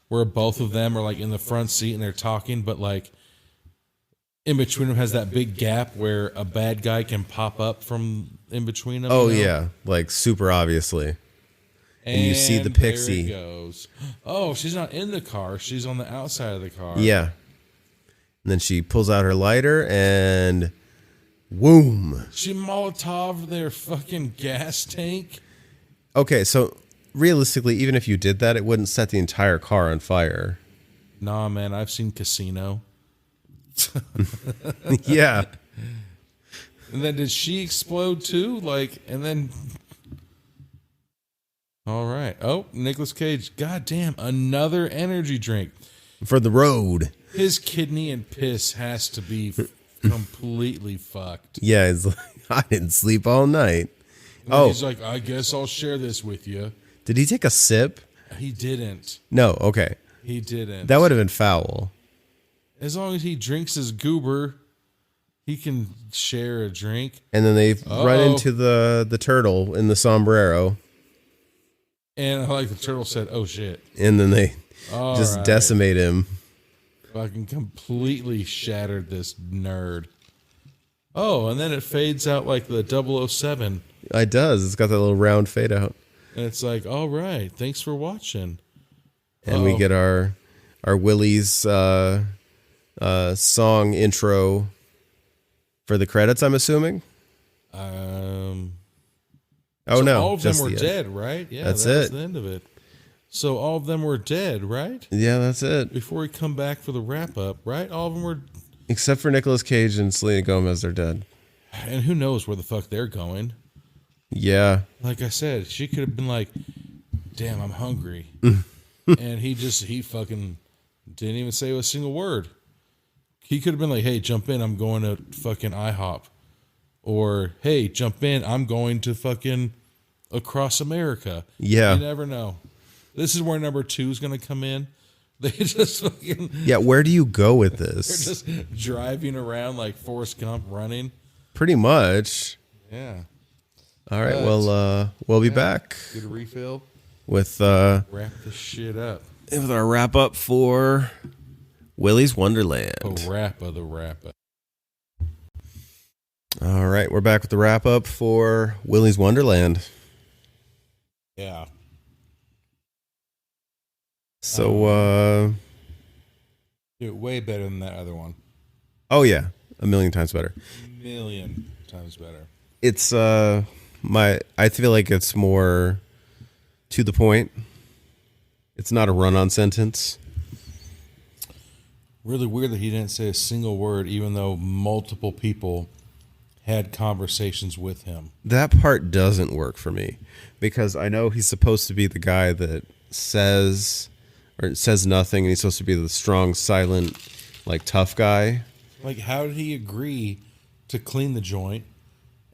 where both of them are like in the front seat and they're talking, but like in between them has that big gap where a bad guy can pop up from in between them. Oh, yeah. Like super obviously. And you see the pixie. There it goes. Oh, she's not in the car. She's on the outside of the car. Yeah. And then she pulls out her lighter and whoom. She Molotov their fucking gas tank. Okay, so realistically, even if you did that, it wouldn't set the entire car on fire. Nah, man, I've seen Casino. Yeah. And then did she explode too? Like, and then... All right. Oh, Nicolas Cage. Goddamn, another energy drink. For the road. His kidney and piss has to be completely fucked. Yeah, he's like, I didn't sleep all night. He's like, I guess I'll share this with you. Did he take a sip? He didn't. No, okay. He didn't. That would have been foul. As long as he drinks his goober, he can share a drink. And then they run into the turtle in the sombrero. And I like the turtle said, oh shit. And then they just decimate him. Fucking completely shattered this nerd. Oh, and then it fades out like the 007. It does. It's got that little round fade out. And it's like, all right, thanks for watching. And we get our Willy's song intro for the credits, I'm assuming. Oh, so no. all of them were the dead, right? Yeah, that's that was it. the end of it. So all of them were dead, right? Yeah, that's it. Before we come back for the wrap-up, right? All of them were... Except for Nicolas Cage and Selena Gomez, they're dead. And who knows where the fuck they're going. Yeah. Like I said, she could have been like, damn, I'm hungry. And he fucking didn't even say a single word. He could have been like, hey, jump in, I'm going to fucking IHOP. Or, hey, jump in, I'm going to fucking across America. Yeah. You never know. This is where number 2 is going to come in. They just fucking... Yeah, where do you go with this? They're just driving around like Forrest Gump running. Pretty much. Yeah. All right, we'll be back. Get a refill. With wrap this shit up. With our wrap up for Willy's Wonderland. The wrap up. All right, we're back with the wrap up for Willy's Wonderland. Yeah. So, way better than that other one. Oh yeah, a million times better. Million times better. It's I feel like it's more to the point. It's not a run-on sentence. Really weird that he didn't say a single word, even though multiple people had conversations with him. That part doesn't work for me because I know he's supposed to be the guy that says nothing, and he's supposed to be the strong, silent, like tough guy. Like, how did he agree to clean the joint?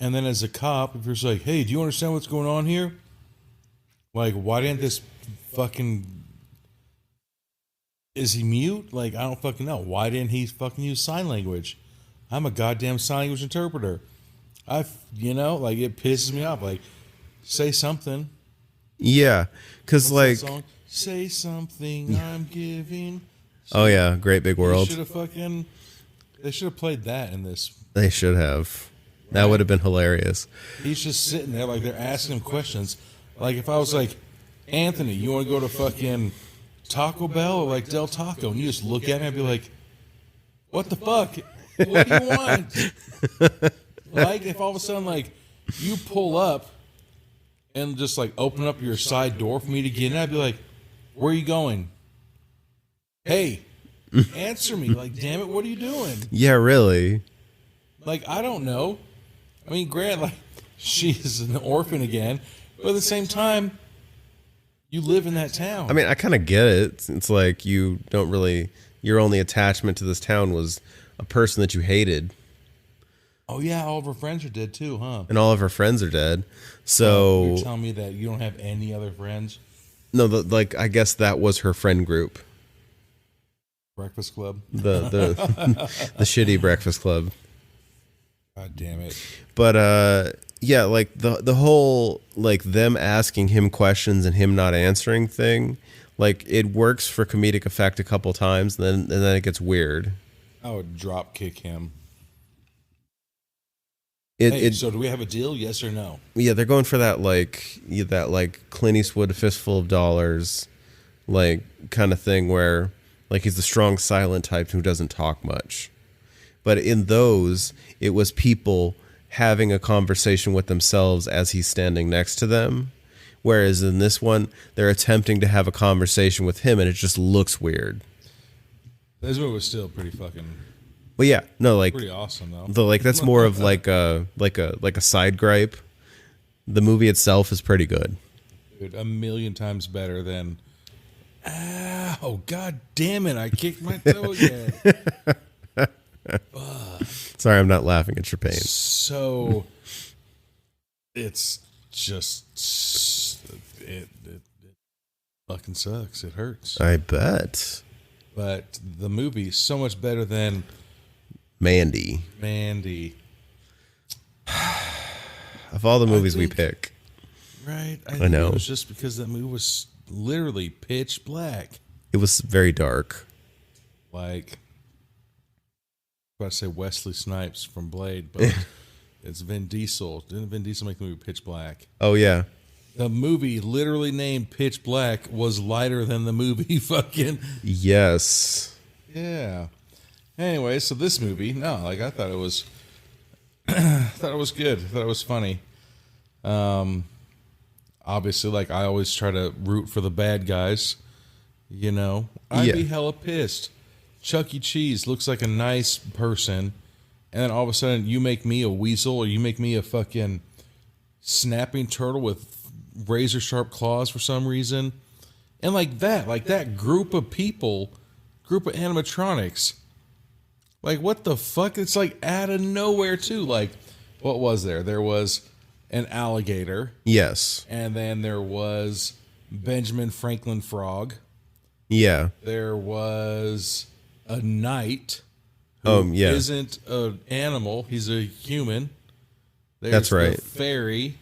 And then as a cop, if you're just like, hey, do you understand what's going on here? Like, why didn't this fucking... Is he mute? Like, I don't fucking know. Why didn't he fucking use sign language? I'm a goddamn sign language interpreter. Like, it pisses me off. Like, say something. Yeah, because like... Say something I'm giving. Oh yeah, Great Big World. They should have played that in this. They should have. Right? That would have been hilarious. He's just sitting there like they're asking him questions. Like if I was like, Anthony, you want to go to fucking Taco Bell or like Del Taco? And you just look at me and be like, what the fuck? What do you want? Like if all of a sudden like you pull up and just like open up your side door for me to get in, I'd be like, where are you going? Hey, answer me. Like, damn it, what are you doing? Yeah, really. Like, I don't know. I mean, Grant, like, she's an orphan again, but at the same time, you live in that town. I mean, I kind of get it. It's like you don't really, your only attachment to this town was a person that you hated. Oh, yeah, all of her friends are dead too, huh? And all of her friends are dead. So you're telling me that you don't have any other friends? No, I guess that was her friend group. Breakfast Club? The the shitty Breakfast Club. God damn it. But yeah, like the whole like them asking him questions and him not answering thing, like it works for comedic effect a couple times, and then it gets weird. I would drop kick him. So do we have a deal? Yes or no? Yeah, they're going for that Clint Eastwood fistful of dollars, like kind of thing where like he's the strong silent type who doesn't talk much. But in those, it was people having a conversation with themselves as he's standing next to them. Whereas in this one, they're attempting to have a conversation with him and it just looks weird. This movie was still pretty fucking... Well, yeah, no, like pretty awesome though. That's more of like a side gripe. The movie itself is pretty good. Dude, a million times better than. Oh god damn it! I kicked my toe again. Sorry, I'm not laughing at your pain. So it's just it fucking sucks. It hurts. I bet. But the movie is so much better than. Mandy. Of all the movies we pick. Right. I know. It was just because that movie was literally pitch black. It was very dark. Like, I was about to say Wesley Snipes from Blade, but it's Vin Diesel. Didn't Vin Diesel make the movie Pitch Black? Oh, yeah. The movie literally named Pitch Black was lighter than the movie fucking... Yes. Yeah. Anyway, so this movie, I thought it was, good. I thought it was funny. obviously, like, I always try to root for the bad guys. You know, I'd be hella pissed. Chuck E. Cheese looks like a nice person, and then all of a sudden you make me a weasel, or you make me a fucking snapping turtle with razor sharp claws for some reason. And like that group of people, group of animatronics, like, what the fuck? It's like out of nowhere too. Like, what was there? There was an alligator. Yes. And then there was Benjamin Franklin Frog. Yeah. There was a knight who isn't an animal. He's a human. There's That's right. The fairy.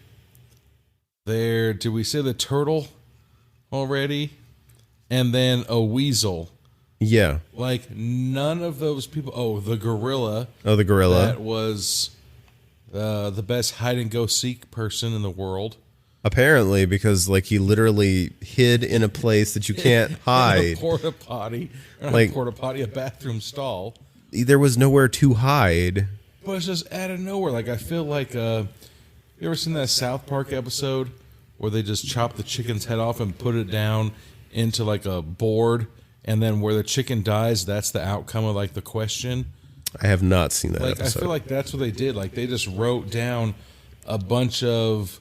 There, did we say the turtle already? And then a weasel. Yeah. Like, none of those people. Oh, the gorilla. Oh, the gorilla. That was the best hide and go seek person in the world. Apparently, because like he literally hid in a place that you can't hide. A porta potty, Like- a porta potty, a bathroom stall. There was nowhere to hide. But it's just out of nowhere. Like, I feel like you ever seen that South Park episode where they just chop the chicken's head off and put it down into like a board, and then where the chicken dies, that's the outcome of like the question. I have not seen that Like, episode. I feel like that's what they did. Like, they just wrote down a bunch of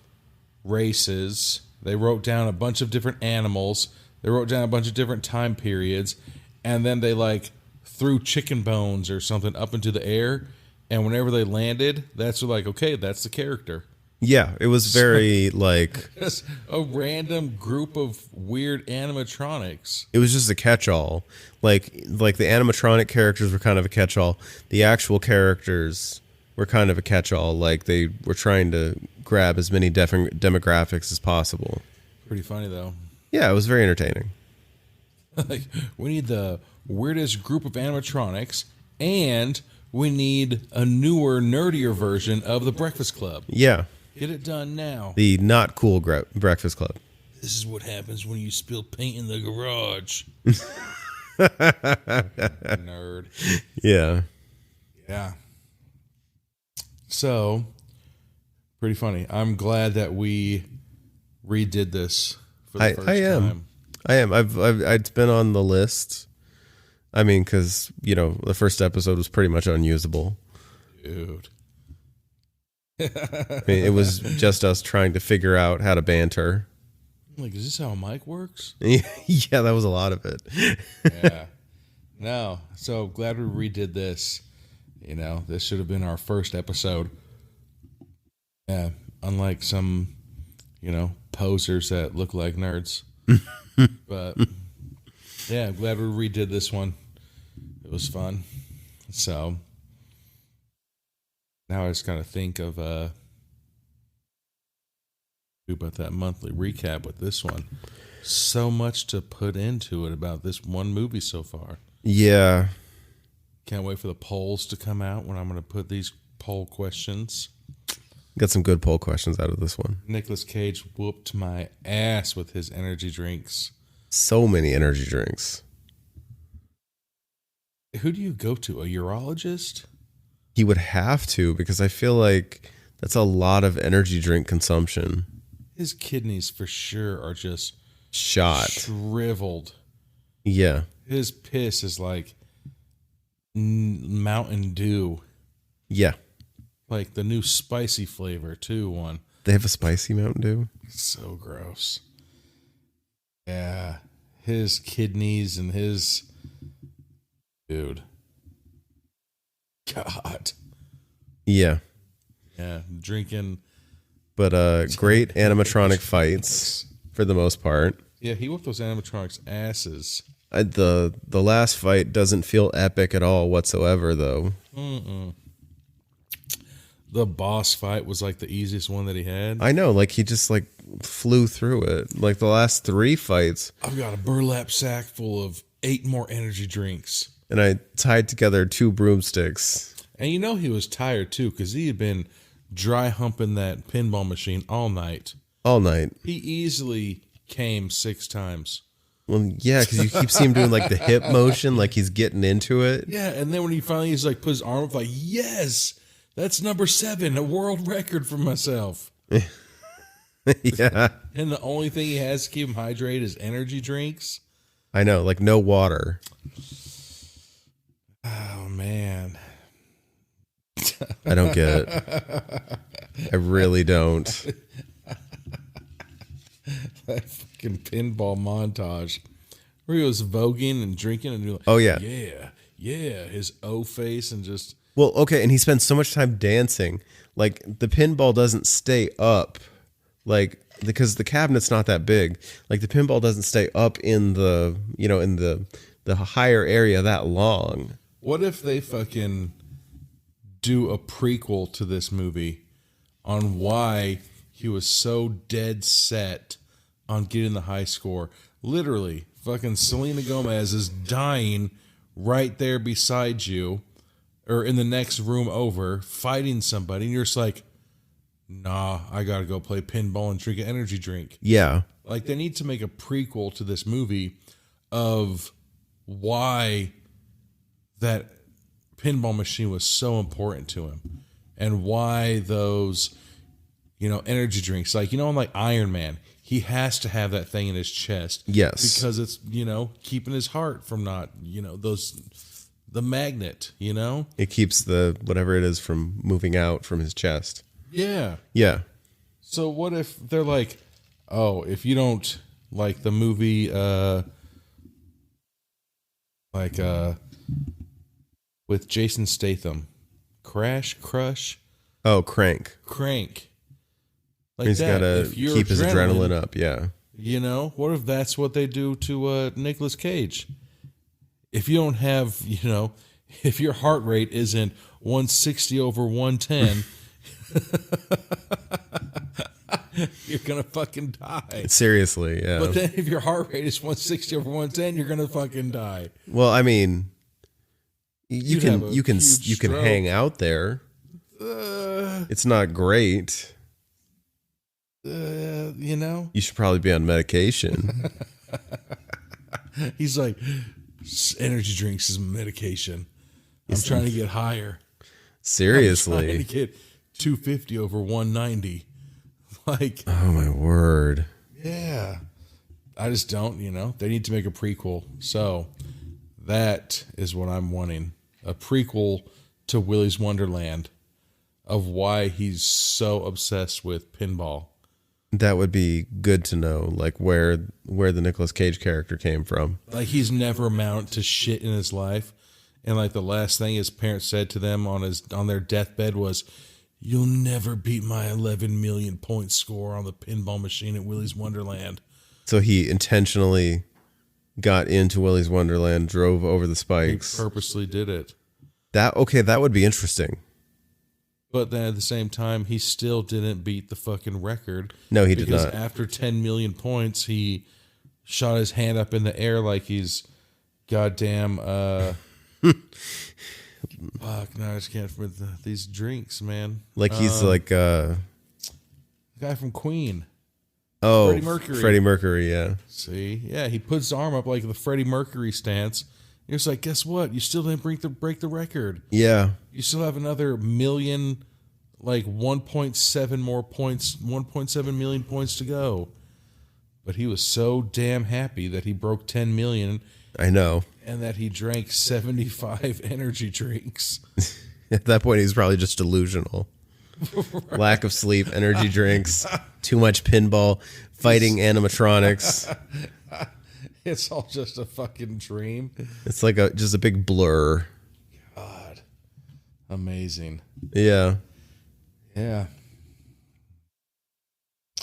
races. They wrote down a bunch of different animals. They wrote down a bunch of different time periods, and then they like threw chicken bones or something up into the air. And whenever they landed, that's like, okay, that's the character. Yeah, it was very like Just a random group of weird animatronics. it was just a catch-all. Like the animatronic characters were kind of a catch-all. The actual characters were kind of a catch-all. Like they were trying to grab as many different demographics as possible. Pretty funny though. Yeah, it was very entertaining. Like, we need the weirdest group of animatronics, and we need a newer, nerdier version of the Breakfast Club. Yeah, Get it done now. the not cool Breakfast Club. This is what happens when you spill paint in the garage. Nerd. Yeah. Yeah. So, pretty funny. I'm glad that we redid this for the first time. I am. It's been on the list. I mean, because the first episode was pretty much unusable. Dude. I mean, it was just us trying to figure out how to banter. I'm like, is this how a mic works? Yeah, that was a lot of it. Yeah. No. So glad we redid this. This should have been our first episode. Yeah. Unlike some, posers that look like nerds. But yeah, I'm glad we redid this one. It was fun. So now I just gotta think of do about that monthly recap with this one. So much to put into it about this one movie so far. Yeah. Can't wait for the polls to come out when I'm going to put these poll questions. Got some good poll questions out of this one. Nicolas Cage whooped my ass with his energy drinks. So many energy drinks. Who do you go to? A urologist? He would have to, because I feel like that's a lot of energy drink consumption. His kidneys for sure are just Shot. shriveled. Yeah. His piss is like Mountain Dew. Yeah. Like the new spicy flavor too one. They have a spicy Mountain Dew? So gross. Yeah. His kidneys and his... Dude. God. Yeah. Yeah. Drinking... But great animatronic fights for the most part. Yeah, he whooped those animatronics' asses. The last fight doesn't feel epic at all whatsoever, though. The boss fight was like the easiest one that he had. I know, like he just like flew through it. Like the last 3 fights, I've got a burlap sack full of 8 more energy drinks. and I tied together 2 broomsticks. And he was tired too, because he had been dry humping that pinball machine all night. All night. He easily came 6 times. Well, yeah, because you keep seeing him doing like the hip motion, like he's getting into it. Yeah, and then when he finally he's like put his arm up, like, yes, that's number 7, a world record for myself. Yeah. And the only thing he has to keep him hydrated is energy drinks. I know, like no water. Oh, man. I don't get it. I really don't. That fucking pinball montage where he was voguing and drinking and like, oh, yeah. Yeah. His O face and just. Well, okay. And he spends so much time dancing. Like the pinball doesn't stay up. Like, because the cabinet's not that big. Like the pinball doesn't stay up in the, in the higher area that long. What if they fucking do a prequel to this movie on why he was so dead set on getting the high score? Literally, fucking Selena Gomez is dying right there beside you or in the next room over fighting somebody, and you're just like, nah, I gotta go play pinball and drink an energy drink. Yeah. Like, they need to make a prequel to this movie of why that pinball machine was so important to him and why those, energy drinks, like, in like Iron Man, he has to have that thing in his chest. Yes. Because it's, keeping his heart from not, the magnet, It keeps the whatever it is from moving out from his chest. Yeah. Yeah. So what if they're like, oh, if you don't like the movie, with Jason Statham, Crush. Oh, Crank. Like he's got to keep his adrenaline up. Yeah. What if that's what they do to Nicolas Cage? If you don't have, if your heart rate isn't 160 over 110, you're going to fucking die. Seriously, yeah. But then if your heart rate is 160 over 110, you're going to fucking die. Well, I mean, you can hang out there. It's not great. You should probably be on medication. He's like, energy drinks is medication. I'm trying to get higher. Seriously. I'm trying to get 250 over 190. Like, oh my word. Yeah. I just don't, they need to make a prequel. So that is what I'm wanting. A prequel to Willy's Wonderland of why he's so obsessed with pinball. That would be good to know, like where the Nicolas Cage character came from. Like, he's never amounted to shit in his life, and like the last thing his parents said to them on their deathbed was, "You'll never beat my 11 million point score on the pinball machine at Willy's Wonderland." So he intentionally got into Willy's Wonderland, drove over the spikes. He purposely did it. That would be interesting. But then at the same time, he still didn't beat the fucking record. No, he did not. Because after 10 million points, he shot his hand up in the air like he's goddamn... fuck, no, I just can't remember these drinks, man. Like he's like... the guy from Queen. Oh, Freddie Mercury, yeah. See? Yeah, he puts his arm up like the Freddie Mercury stance. You're just like, guess what? You still didn't break the record. Yeah. You still have another million, like 1.7 more points, 1.7 million points to go. But he was so damn happy that he broke 10 million. I know. And that he drank 75 energy drinks. At that point, he's probably just delusional. Right. Lack of sleep, energy drinks, too much pinball, fighting animatronics. It's all just a fucking dream. It's like just a big blur. God. Amazing. Yeah. Yeah.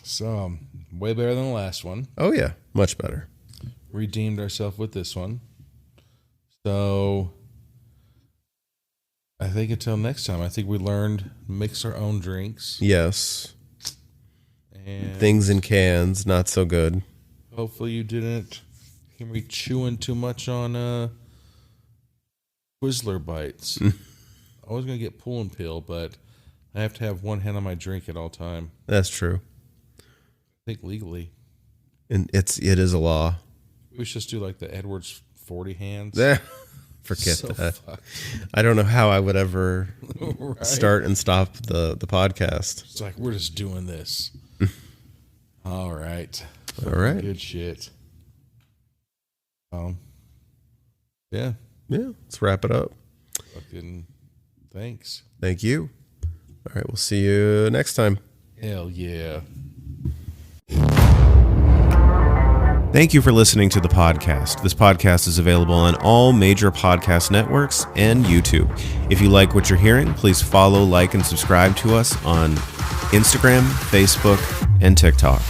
So, way better than the last one. Oh, yeah. Much better. Redeemed ourselves with this one. So, I think until next time, I think we learned mix our own drinks. Yes. And things in cans, not so good. Hopefully you didn't hear me chewing too much on Twizzler bites. I was going to get pull and peel, but I have to have one hand on my drink at all time. That's true. I think legally. And it is a law. We should just do like the Edwards 40 hands. Forget that. Fucked. I don't know how I would ever start and stop the podcast. It's like, we're just doing this. All right. All right. Good shit. Yeah. Yeah. Let's wrap it up. Fucking thanks. Thank you. All right. We'll see you next time. Hell yeah. Thank you for listening to the podcast. This podcast is available on all major podcast networks and YouTube. If you like what you're hearing, please follow, like, and subscribe to us on Instagram, Facebook, and TikTok.